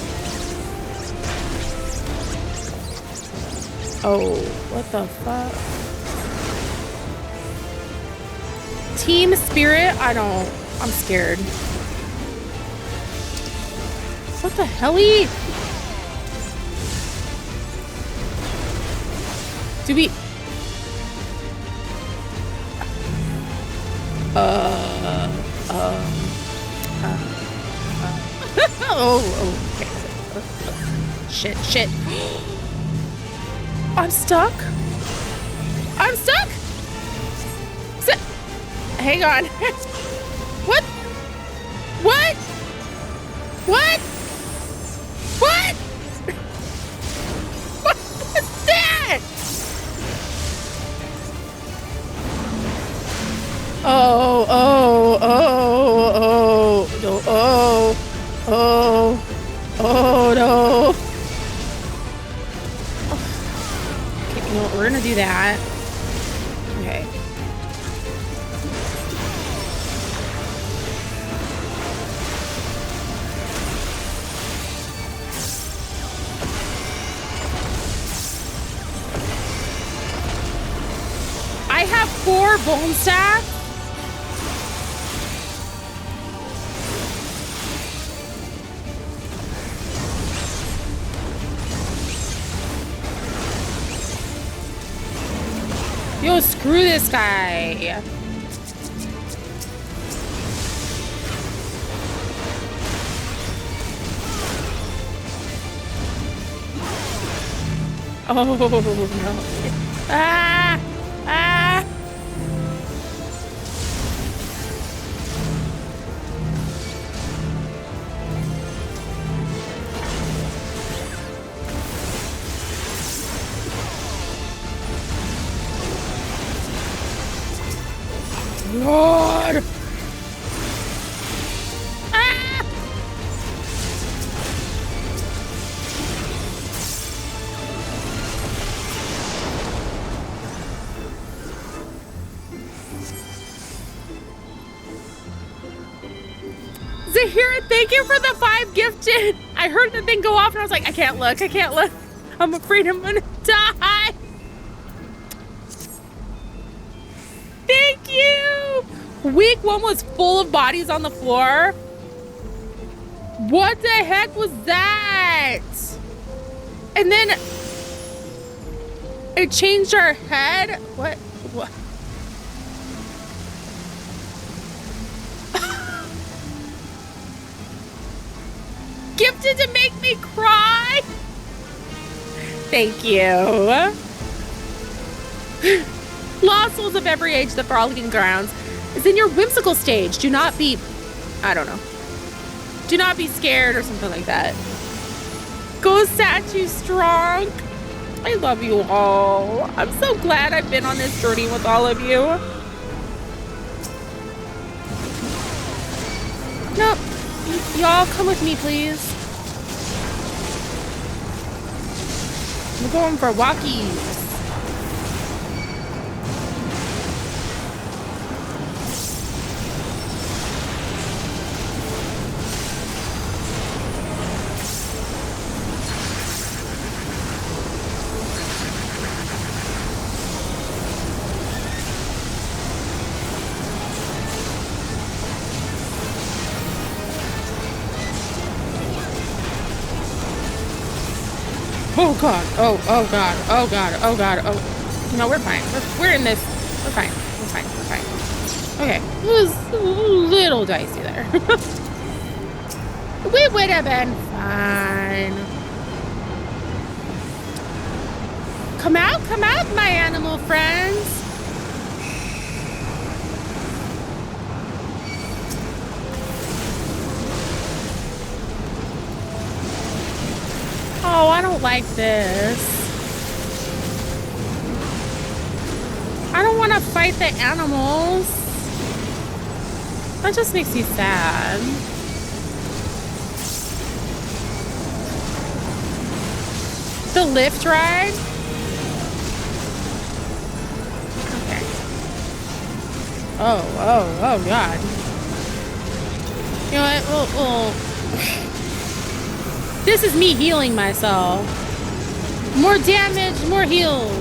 Oh, what the fuck? Team Spirit? I'm scared. What the helly? Do we... okay. Shit. I'm stuck. Hang on. What? What was that? Oh no. Okay, you know what? We're gonna do that. Okay. I have 4 bone staff. Yo, screw this guy. Oh no. Ah! Lord! Ah! Zahira, thank you for the 5 gifted. I heard the thing go off and I was like, I can't look. I'm afraid I'm gonna die. Thank you! Week 1 was full of bodies on the floor. What the heck was that? And then It changed our head? What? Gifted to make me cry? Thank you. Lost souls of every age, the frolicking grounds is in your whimsical stage. Do not be, I don't know. Do not be scared or something like that. Go statue strong. I love you all. I'm so glad I've been on this journey with all of you. Nope. Y'all come with me, please. We're going for walkies. Oh god, oh god, oh god, oh god, oh. No, we're fine. We're in this. We're fine. We're fine. We're fine. Okay. It was a little dicey there. We would have been fine. Come out, my animal friends. Oh, I don't like this. I don't want to fight the animals. That just makes me sad. The lift ride? Okay. Oh, God. You know what? We'll This is me healing myself. More damage, more heals.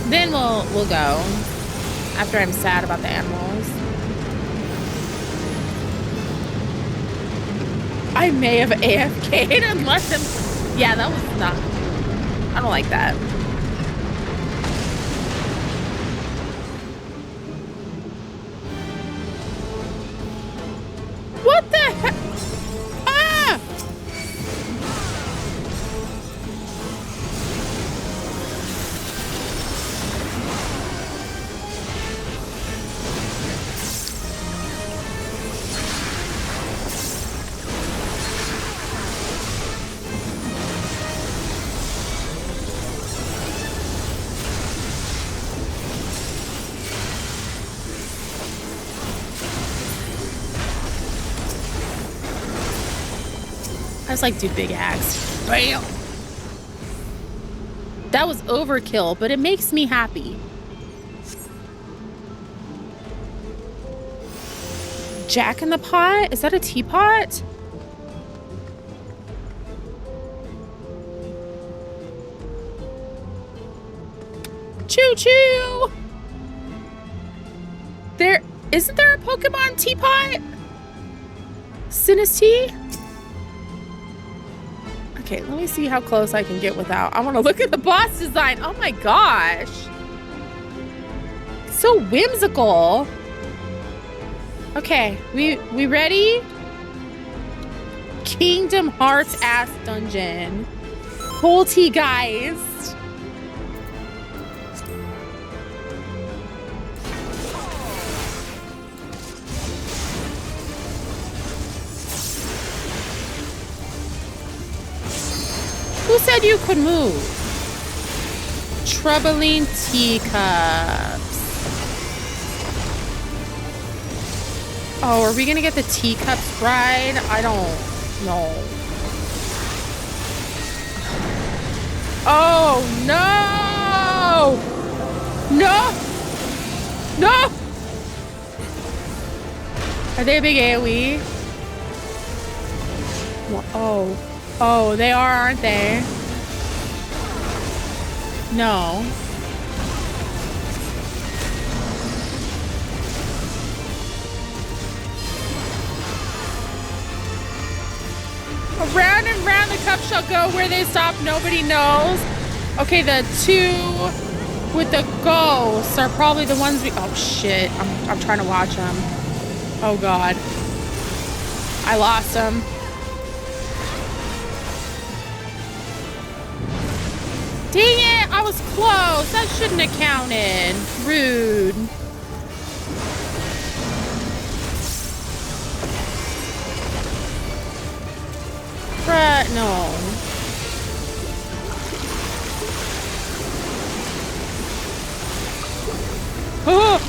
Then we'll go. After I'm sad about the animals. I may have AFK'd and left him. Yeah, that was not. I don't like that. What the heck? Ah! I was like, dude, big axe. Bam! That was overkill, but it makes me happy. Jack in the Pot? Is that a teapot? Choo choo! Isn't there a Pokemon teapot? Sinistea? Okay, let me see how close I can get without. I want to look at the boss design. Oh my gosh. So whimsical. Okay, we ready? Kingdom Hearts ass dungeon. Poltergeist. Who said you could move? Troubling teacups. Oh, are we gonna get the teacups ride? I don't know. Oh, no! No! No! Are they a big AoE? Oh. Oh, they are, aren't they? No. Around and round the cup shall go where they stop, nobody knows. Okay, the two with the ghosts are probably the ones we... Oh, shit. I'm trying to watch them. Oh, God. I lost them. Dang it! I was close. That shouldn't have counted. Rude. Bruh, no. Oh,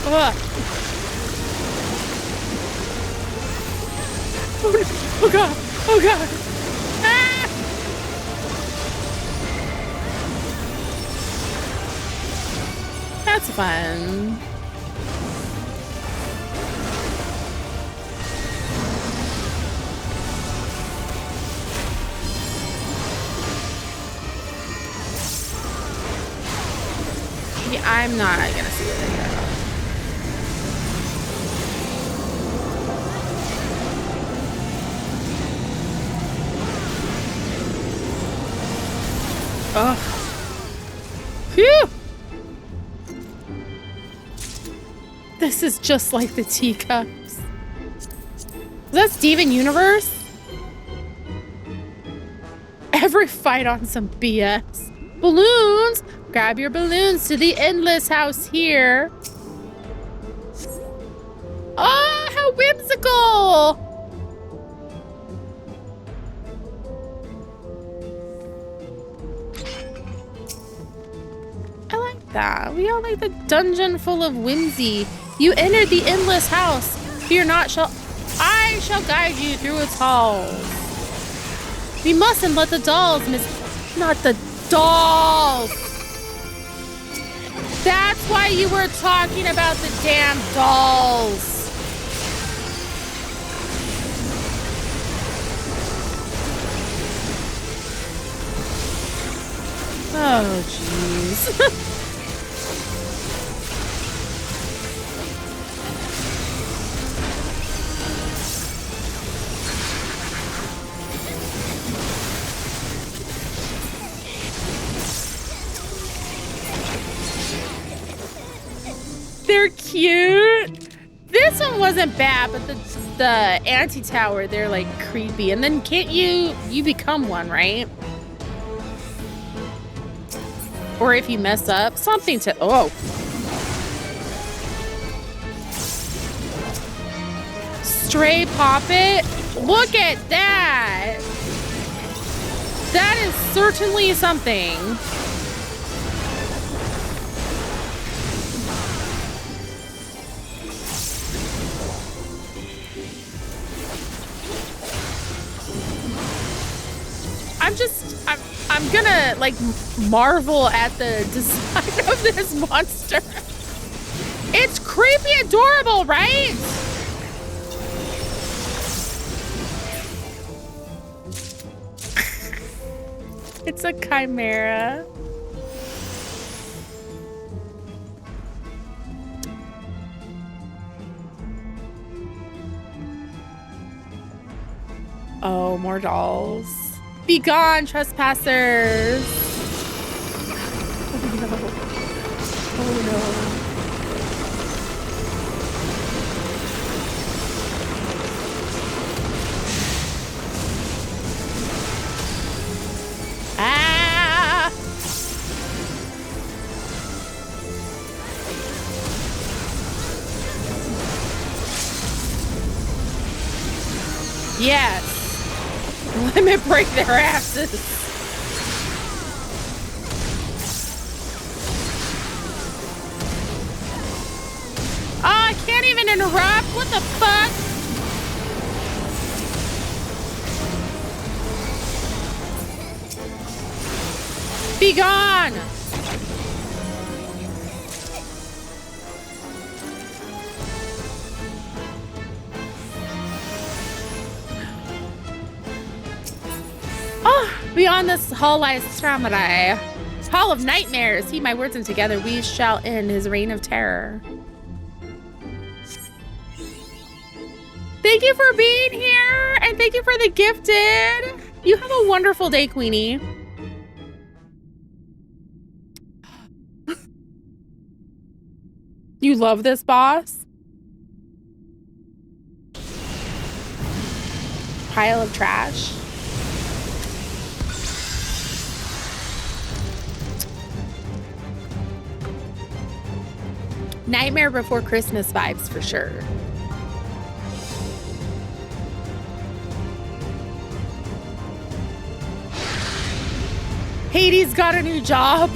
oh God. Oh God. Ah! That's fun. Yeah, I'm not gonna see where they go. Ugh. Phew! This is just like the teacups. Is that Steven Universe? Every fight on some BS. Balloons! Grab your balloons to the endless house here. Oh, how whimsical! I like that. We all like the dungeon full of whimsy. You entered the endless house. Fear not, I shall guide you through its halls. We mustn't let the dolls not the dolls. That's why you were talking about the damn dolls. Oh, jeez. They're cute. This one wasn't bad, but the anti-tower, they're like creepy. And then can't you become one, right? Or if you mess up, something to, oh. Stray Poppet, look at that. That is certainly something. I'm gonna like marvel at the design of this monster. It's creepy adorable, right? It's a chimera. Oh, more dolls. Be gone, trespassers! Oh no. Oh no. Ah! Yes. Let me break their asses. Oh, I can't even interrupt. What the fuck? Be gone. Beyond this hall lies Strayborough, Hall of Nightmares. Heed my words, and together we shall end his reign of terror. Thank you for being here, and thank you for the gifted. You wonderful day, Queenie. You love this boss? Pile of trash. Nightmare Before Christmas vibes for sure. Hades got a new job.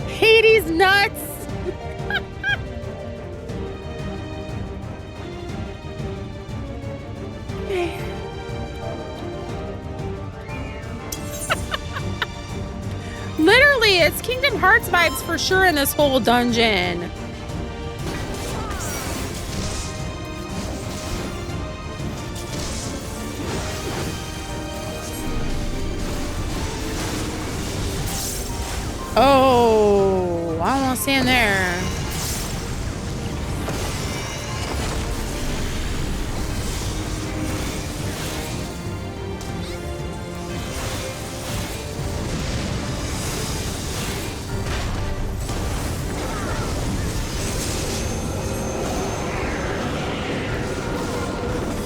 Hades nuts. Okay. Literally, it's Kingdom Hearts vibes for sure in this whole dungeon. Oh, I don't want to stand there.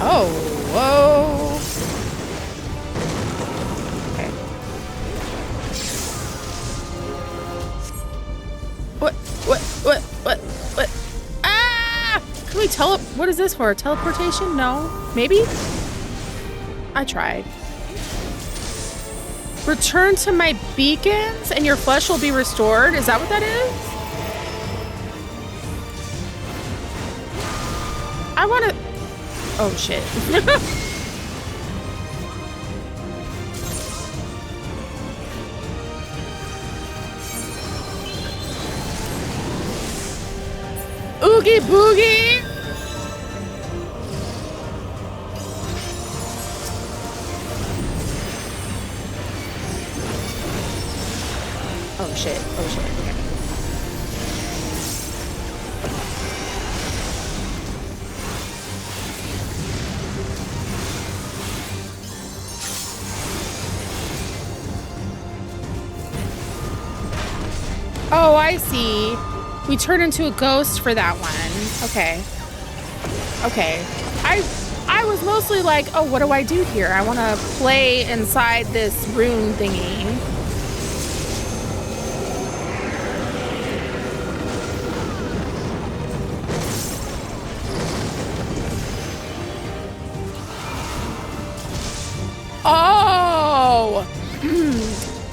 Oh, whoa. Okay. What? Ah! Can we what is this for? Teleportation? No. Maybe? I tried. Return to my beacons and your flesh will be restored. Is that what that is? I want to... Oh, shit. Oogie boogie! Oh, shit. Oh, shit. Okay. Oh, I see. We turn into a ghost for that one. Okay. Okay. I was mostly like, oh, what do I do here? I want to play inside this rune thingy. Oh!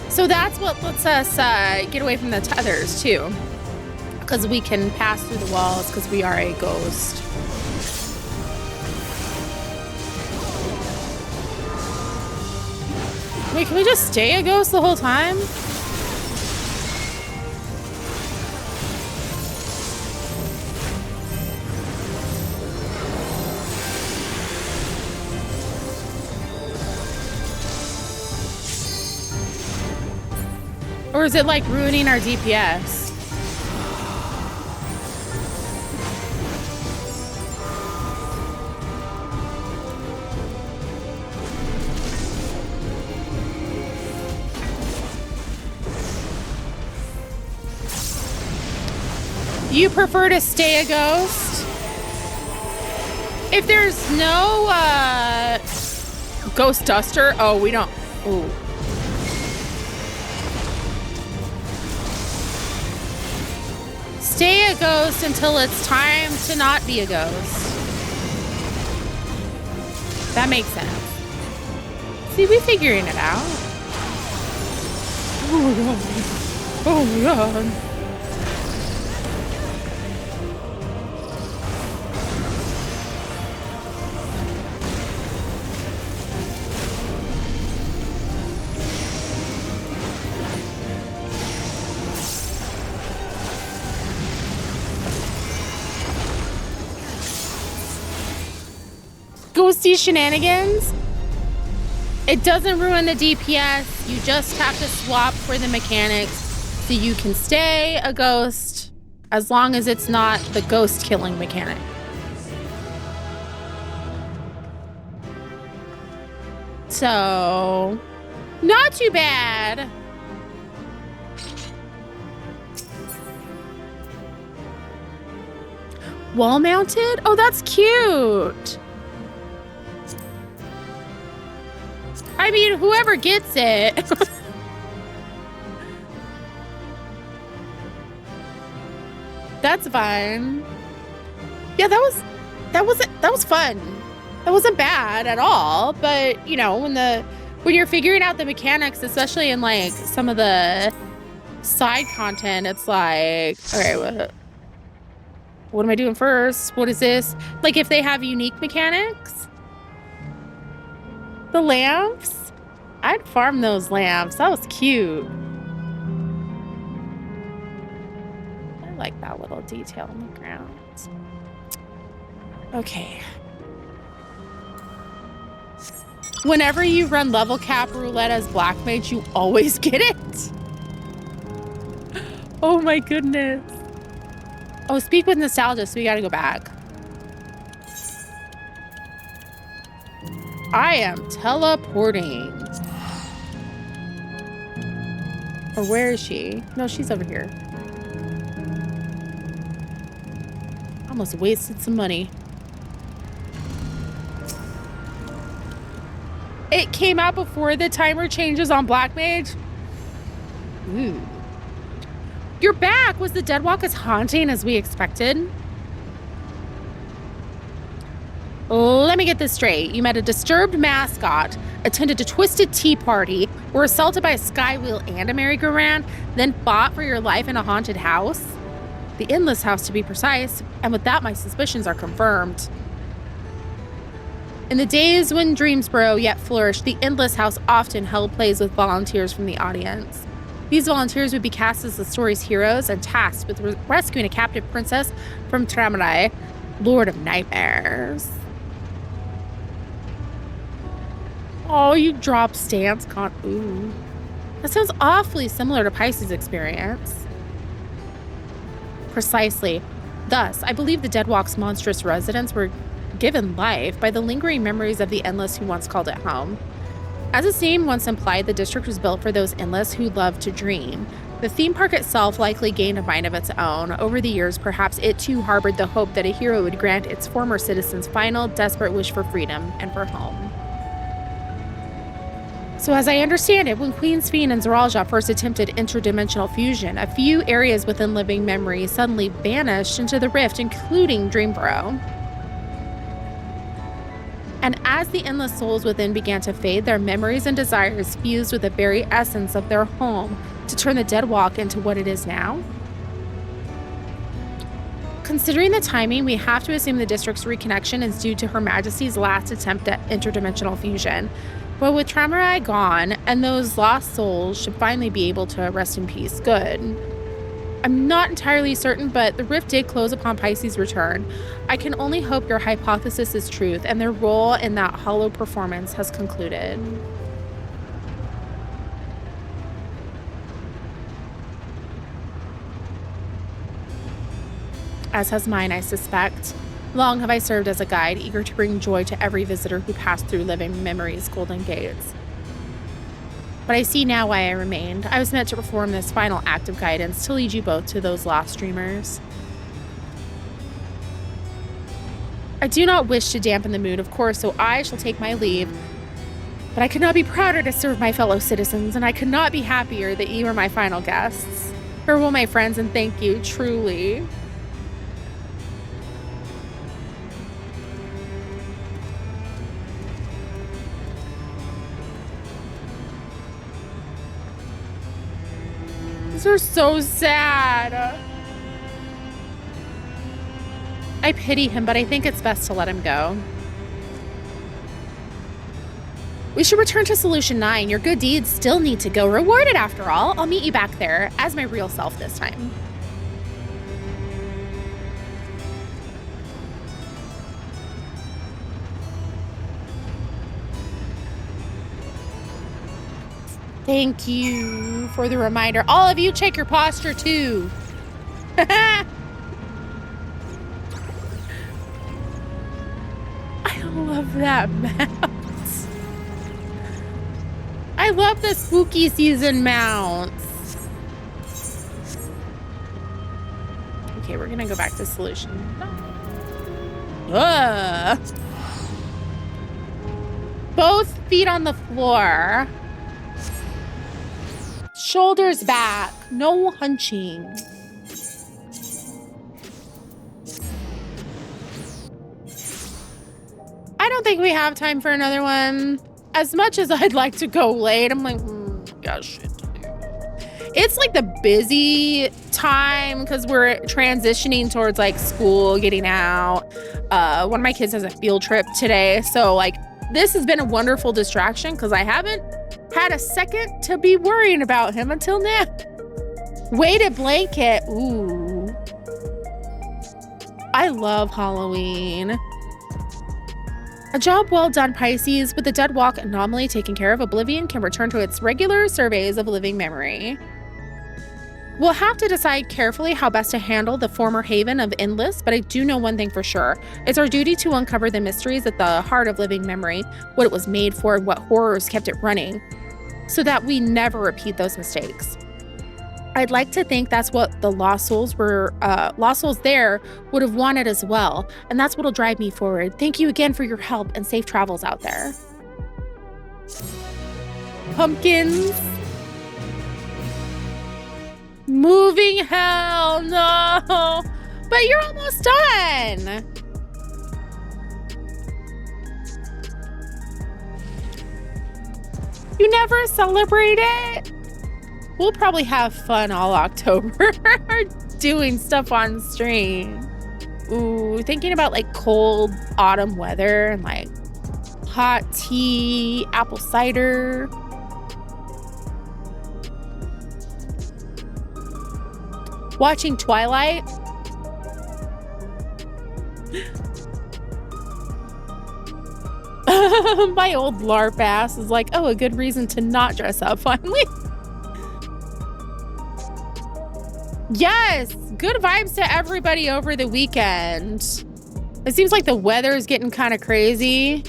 So that's what lets us get away from the tethers, too. Because we can pass through the walls because we are a ghost. Wait, can we just stay a ghost the whole time? Or is it like ruining our DPS? You prefer to stay a ghost? If there's no ghost duster, oh, we don't. Ooh. Stay a ghost until it's time to not be a ghost. That makes sense. See, we're figuring it out. Oh my god. Oh my god. Ghosty shenanigans. It doesn't ruin the DPS. You just have to swap for the mechanics so you can stay a ghost as long as it's not the ghost killing mechanic. So, not too bad. Wall mounted? Oh, that's cute. I mean, whoever gets it. That's fine. Yeah, that was fun. That wasn't bad at all, but you know, when you're figuring out the mechanics, especially in like some of the side content, it's like, okay, what am I doing first? What is this? Like if they have unique mechanics? The lamps? I'd farm those lamps. That was cute. I like that little detail on the ground. Okay. Whenever you run level cap roulette as Black Mage, you always get it. Oh my goodness. Oh, speak with nostalgia, so we gotta go back. I am teleporting. Or where is she? No, she's over here. Almost wasted some money. It came out before the timer changes on Black Mage. Ooh. You're back! Was the Deadwalk as haunting as we expected? Let me get this straight. You met a disturbed mascot, attended a twisted tea party, were assaulted by a skywheel and a merry-go-round, then fought for your life in a haunted house? The Endless House, to be precise, and with that my suspicions are confirmed. In the days when Dreamsboro yet flourished, the Endless House often held plays with volunteers from the audience. These volunteers would be cast as the story's heroes and tasked with rescuing a captive princess from Tramurai, Lord of Nightmares. Oh, you drop stance ooh. That sounds awfully similar to Pisces' experience. Precisely. Thus, I believe the Deadwalk's monstrous residents were given life by the lingering memories of the Endless who once called it home. As its name once implied, the district was built for those Endless who love to dream. The theme park itself likely gained a mind of its own. Over the years, perhaps it too harbored the hope that a hero would grant its former citizens' final, desperate wish for freedom and for home. So as I understand it, when Queen Sphene and Zeralja first attempted interdimensional fusion, a few areas within living memory suddenly vanished into the rift, including Dreamsboro. And as the endless souls within began to fade, their memories and desires fused with the very essence of their home to turn the Deadwalk into what it is now. Considering the timing, we have to assume the district's reconnection is due to Her Majesty's last attempt at interdimensional fusion. But with Tramurai gone, and those lost souls should finally be able to rest in peace. Good. I'm not entirely certain, but the rift did close upon Pisces' return. I can only hope your hypothesis is truth, and their role in that hollow performance has concluded. As has mine, I suspect. Long have I served as a guide, eager to bring joy to every visitor who passed through living memory's golden gates. But I see now why I remained. I was meant to perform this final act of guidance to lead you both to those lost dreamers. I do not wish to dampen the mood, of course, so I shall take my leave. But I could not be prouder to serve my fellow citizens, and I could not be happier that you are my final guests. Farewell, my friends, and thank you, truly. These are so sad. I pity him, but I think it's best to let him go. We should return to Solution 9. Your good deeds still need to go rewarded after all. I'll meet you back there as my real self this time. Thank you for the reminder. All of you, check your posture too. love that mount. I love the spooky season mounts. Okay, we're gonna go back to solution. Both feet on the floor. Shoulders back. No hunching. I don't think we have time for another one. As much as I'd like to go late, I'm like, got shit to do. It's like the busy time because we're transitioning towards like school, getting out. One of my kids has a field trip today. So like this has been a wonderful distraction because I haven't had a second to be worrying about him until now. Weighted blanket. Ooh. I love Halloween. A job well done, Pisces. With the Deadwalk anomaly taken care of, Oblivion can return to its regular surveys of living memory. We'll have to decide carefully how best to handle the former haven of Endless, but I do know one thing for sure. It's our duty to uncover the mysteries at the heart of living memory, what it was made for, and what horrors kept it running, so that we never repeat those mistakes. I'd like to think that's what the Lost Souls there would have wanted as well, and that's what'll drive me forward. Thank you again for your help and safe travels out there. Pumpkins. Moving hell, no. But you're almost done. You never celebrate it? We'll probably have fun all October doing stuff on stream. Ooh, thinking about like cold autumn weather and like hot tea, apple cider. Watching Twilight. My old LARP ass is like, oh, a good reason to not dress up finally. Yes, good vibes to everybody over the weekend. It seems like the weather is getting kind of crazy.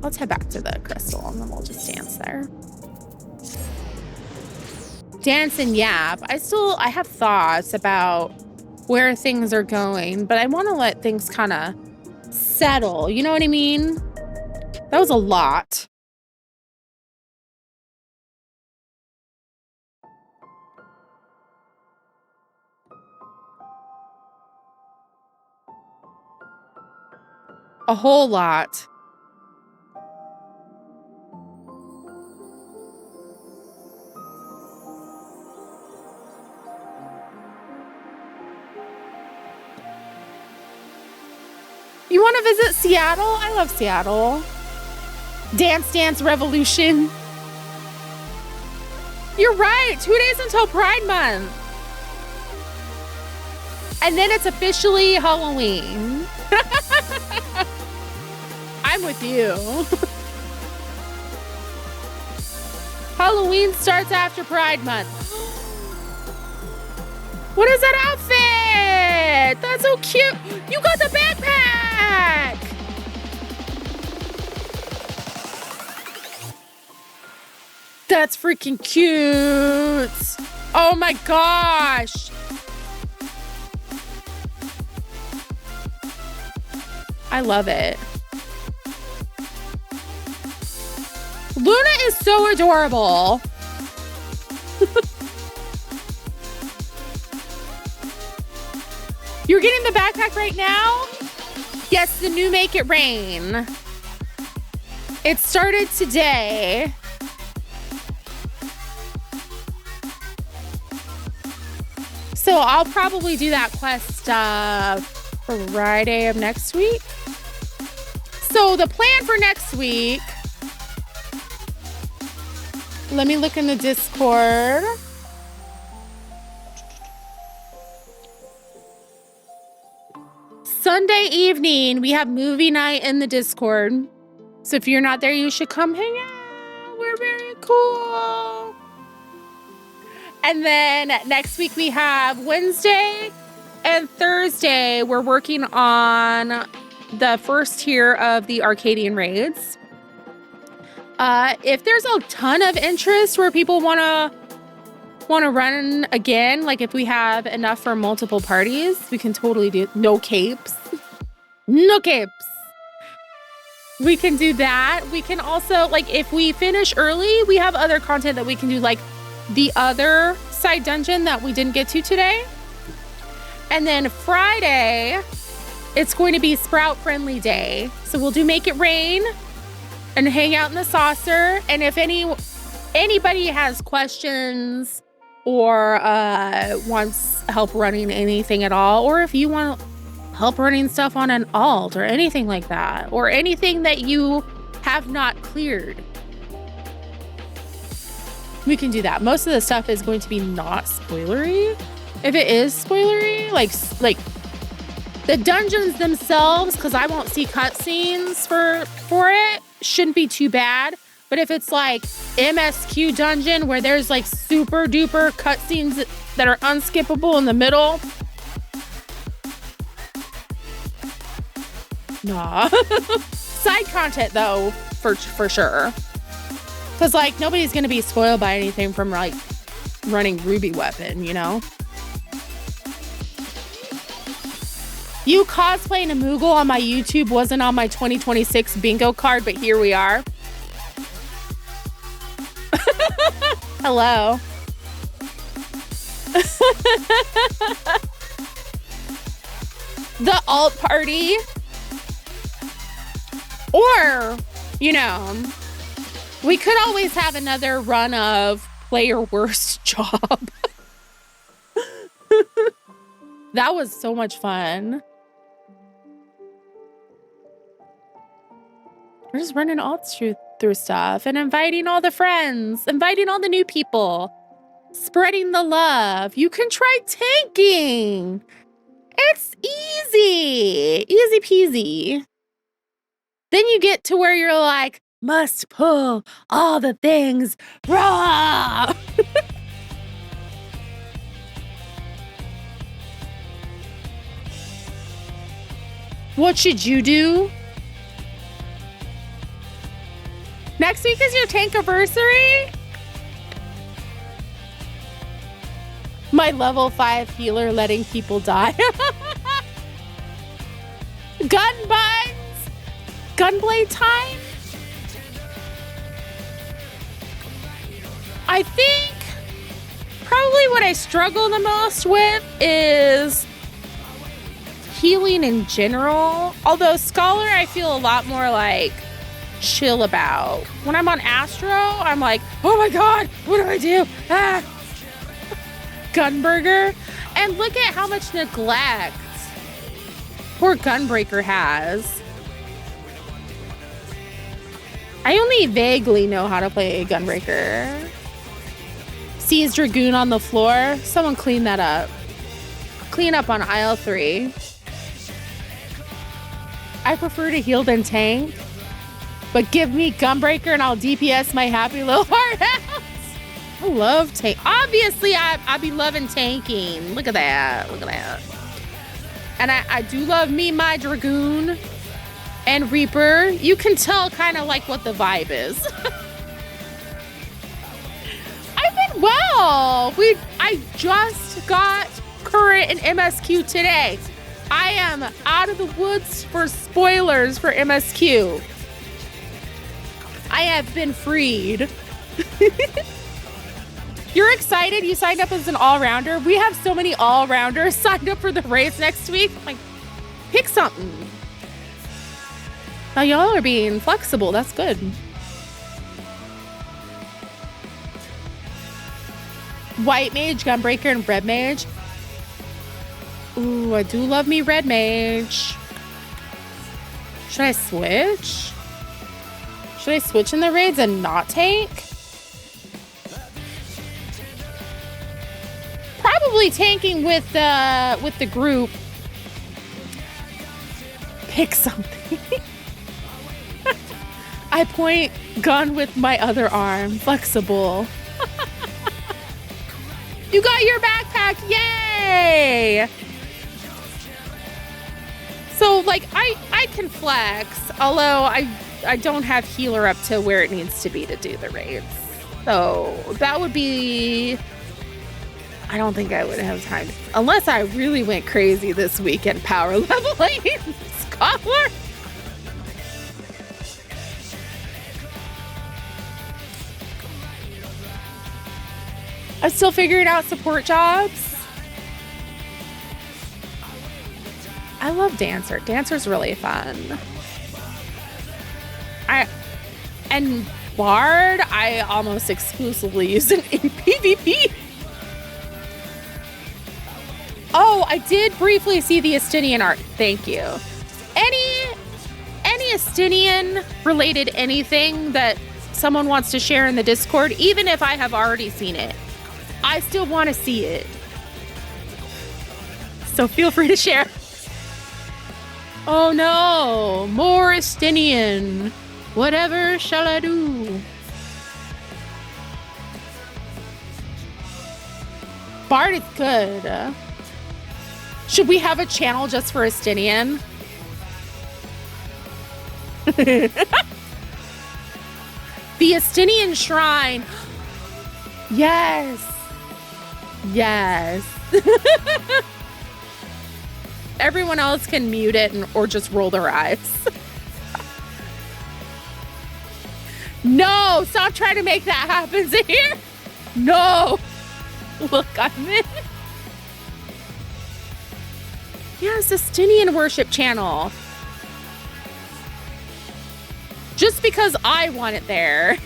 Let's head back to the crystal and then we'll just dance there. Dance and yap. I have thoughts about where things are going, but I want to let things kind of settle. You know what I mean? That was a lot. A whole lot. You want to visit Seattle? I love Seattle. Dance Dance Revolution. You're right. 2 days until Pride Month. And then it's officially Halloween. I'm with you. Halloween starts after Pride Month. What is that outfit? That's so cute. You got the backpack. That's freaking cute. Oh my gosh. I love it. Luna is so adorable. You're getting the backpack right now? Yes, the new Make It Rain. It started today. So I'll probably do that quest Friday of next week. So the plan for next week, let me look in the Discord. Sunday evening, we have movie night in the Discord. So if you're not there, you should come hang out. We're very cool. And then next week we have Wednesday and Thursday. We're working on the first tier of the Arcadian raids. If there's a ton of interest where people want to run again, like if we have enough for multiple parties, we can totally do no capes. No capes. We can do that. We can also, like, if we finish early, we have other content that we can do, like the other side dungeon that we didn't get to today. And then Friday, it's going to be Sprout Friendly Day. So we'll do Make It Rain and hang out in the saucer. And if anybody has questions or wants help running anything at all, or if you want help running stuff on an alt or anything like that, or anything that you have not cleared, we can do that. Most of the stuff is going to be not spoilery. If it is spoilery, like the dungeons themselves, because I won't see cutscenes for it, shouldn't be too bad. But if it's like MSQ dungeon where there's like super duper cutscenes that are unskippable in the middle, nah. Side content though, for sure. Cause like nobody's gonna be spoiled by anything from like running Ruby Weapon, you know? You cosplaying a Moogle on my YouTube wasn't on my 2026 bingo card, but here we are. Hello. The alt party. Or, you know, we could always have another run of player worst job. That was so much fun. We're just running alts through stuff and inviting all the friends, inviting all the new people, spreading the love. You can try tanking. It's easy. Easy peasy. Then you get to where you're like, must pull all the things raw. What should you do? Next week is your tankiversary? My level 5 healer letting people die. Gun buns? Gunblade time? I think probably what I struggle the most with is healing in general. Although Scholar, I feel a lot more like chill about. When I'm on Astro, I'm like, oh my god, what do I do? Ah. Gunburger. And look at how much neglect poor Gunbreaker has. I only vaguely know how to play a Gunbreaker. Sees Dragoon on the floor. Someone clean that up. Clean up on aisle 3. I prefer to heal than tank, but give me Gunbreaker and I'll DPS my happy little heart out. I love tank. Obviously, I be loving tanking. Look at that. Look at that. And I do love me my Dragoon and Reaper. You can tell kind of like what the vibe is. I've been well. I just got current in MSQ today. I am out of the woods for spoilers for MSQ. I have been freed. You're excited? You signed up as an all-rounder? We have so many all-rounders signed up for the race next week. I'm like, pick something. Now y'all are being flexible. That's good. White Mage, Gunbreaker, and Red Mage. Ooh, I do love me Red Mage. Should I switch? Should I switch in the raids and not tank? Probably tanking with the group. Pick something. I point gun with my other arm. Flexible. You got your backpack. Yay! So, like, I can flex, although I don't have healer up to where it needs to be to do the raids. So that would be... I don't think I would have time. Unless I really went crazy this weekend power leveling Scholar. I'm still figuring out support jobs. I love Dancer. Dancer's really fun. And Bard, I almost exclusively use it in PvP. Oh, I did briefly see the Estinian art. Thank you. Any Estinian related anything that someone wants to share in the Discord, even if I have already seen it, I still want to see it. So feel free to share. Oh no, more Estinian. Whatever shall I do? Bard is good. Should we have a channel just for Estinian? The Estinian Shrine. Yes. Yes. Everyone else can mute it or just roll their eyes. No, stop trying to make that happen, Zahir. No. Look, I'm in. Yes, Estinian worship channel. Just because I want it there.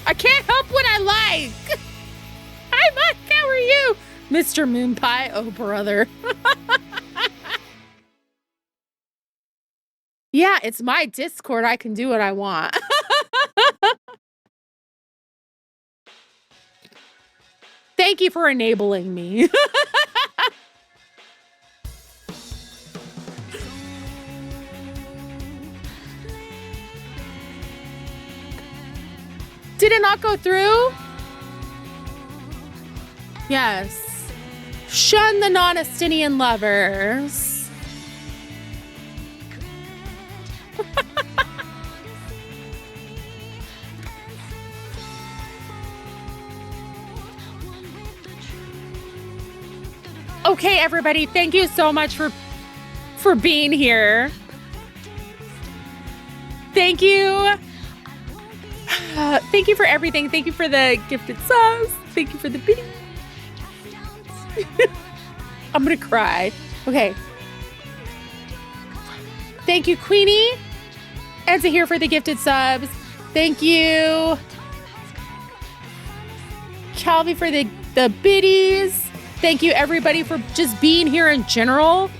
I can't help what I like. Hi, Mike, how are you? Mr. Moonpie, oh brother. Yeah, it's my Discord. I can do what I want. Thank you for enabling me. Did it not go through? Yes. Shun the non-Estinian lovers. Okay, everybody, thank you so much for being here. Thank you. Thank you for everything. Thank you for the gifted subs. Thank you for the video. I'm gonna cry. Okay. Thank you, Queenie. And Zahir for the gifted subs. Thank you. Calvi for the biddies. Thank you, everybody, for just being here in general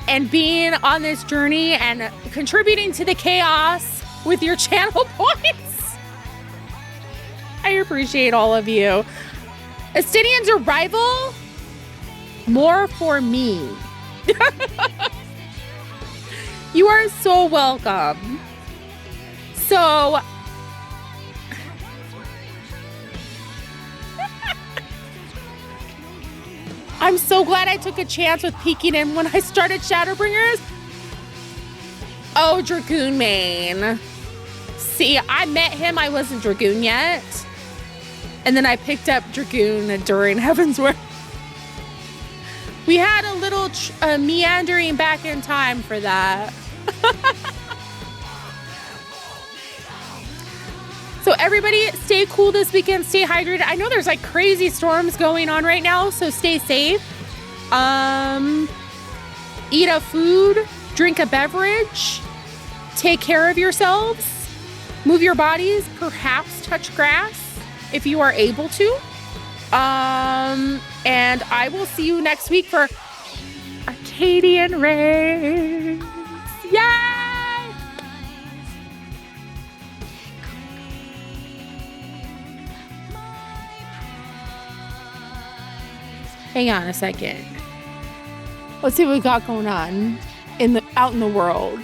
and being on this journey and contributing to the chaos with your channel points. I appreciate all of you. Estinian's arrival, more for me. You are so welcome. So, I'm so glad I took a chance with peeking in when I started Shadowbringers. Oh, Dragoon Main. See, I met him. I wasn't Dragoon yet. And then I picked up Dragoon during Heavensward. We had a little meandering back in time for that. So everybody stay cool this weekend. Stay hydrated. I know there's like crazy storms going on right now, so stay safe. Eat a food, drink a beverage, take care of yourselves, move your bodies, perhaps touch grass if you are able to. And I will see you next week for Arcadian Raids. Yay! Hang on a second. Let's see what we got going on out in the world.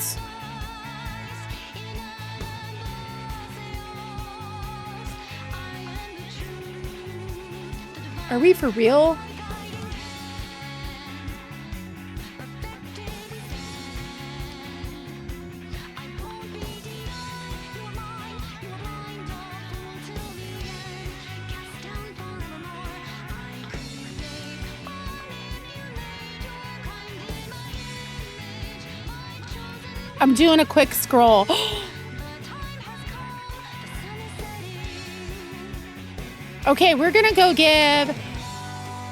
Are we for real? I'm doing a quick scroll. Okay, we're gonna go give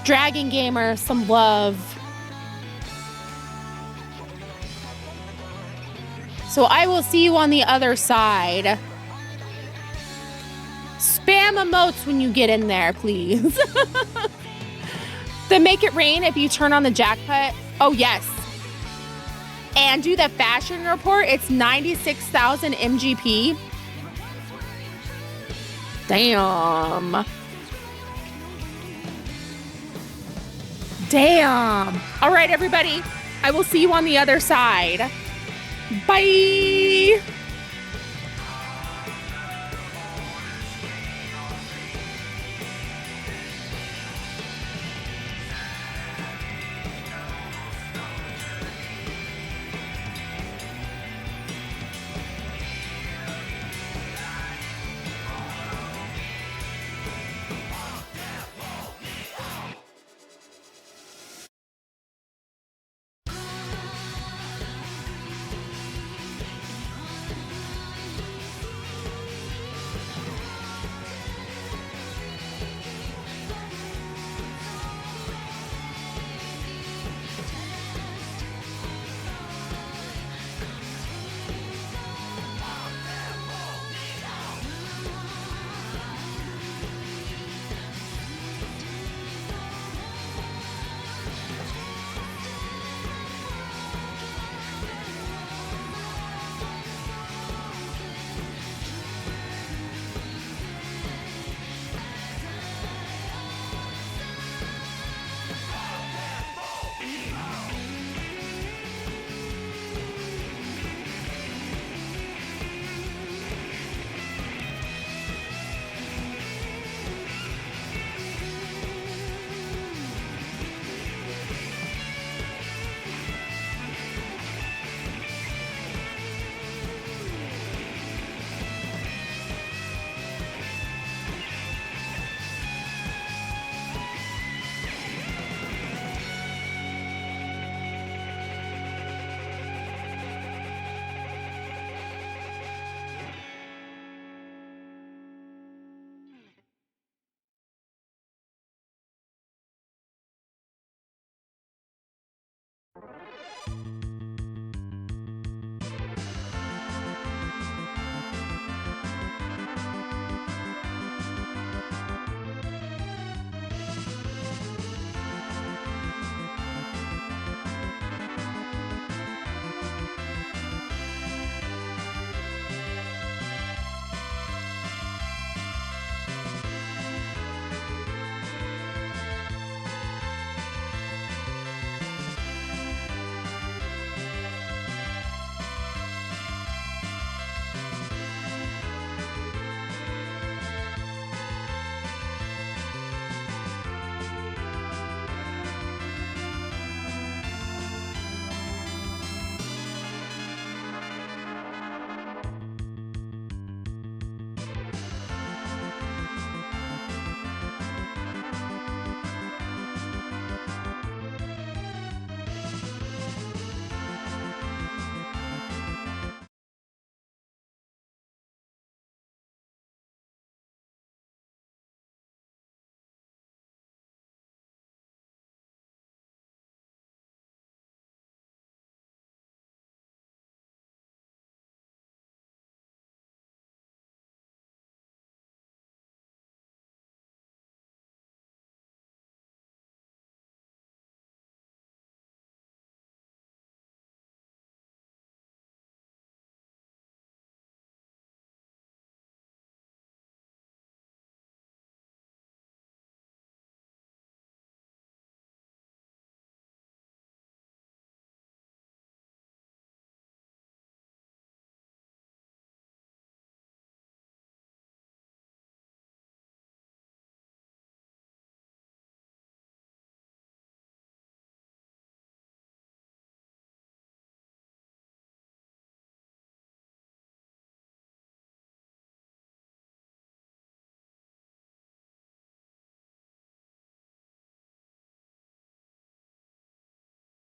Dragon Gamer some love. So I will see you on the other side. Spam emotes when you get in there, please. Then make it rain if you turn on the jackpot. Oh, yes. And do the fashion report. It's 96,000 MGP. Damn. Damn. All right, everybody. I will see you on the other side. Bye.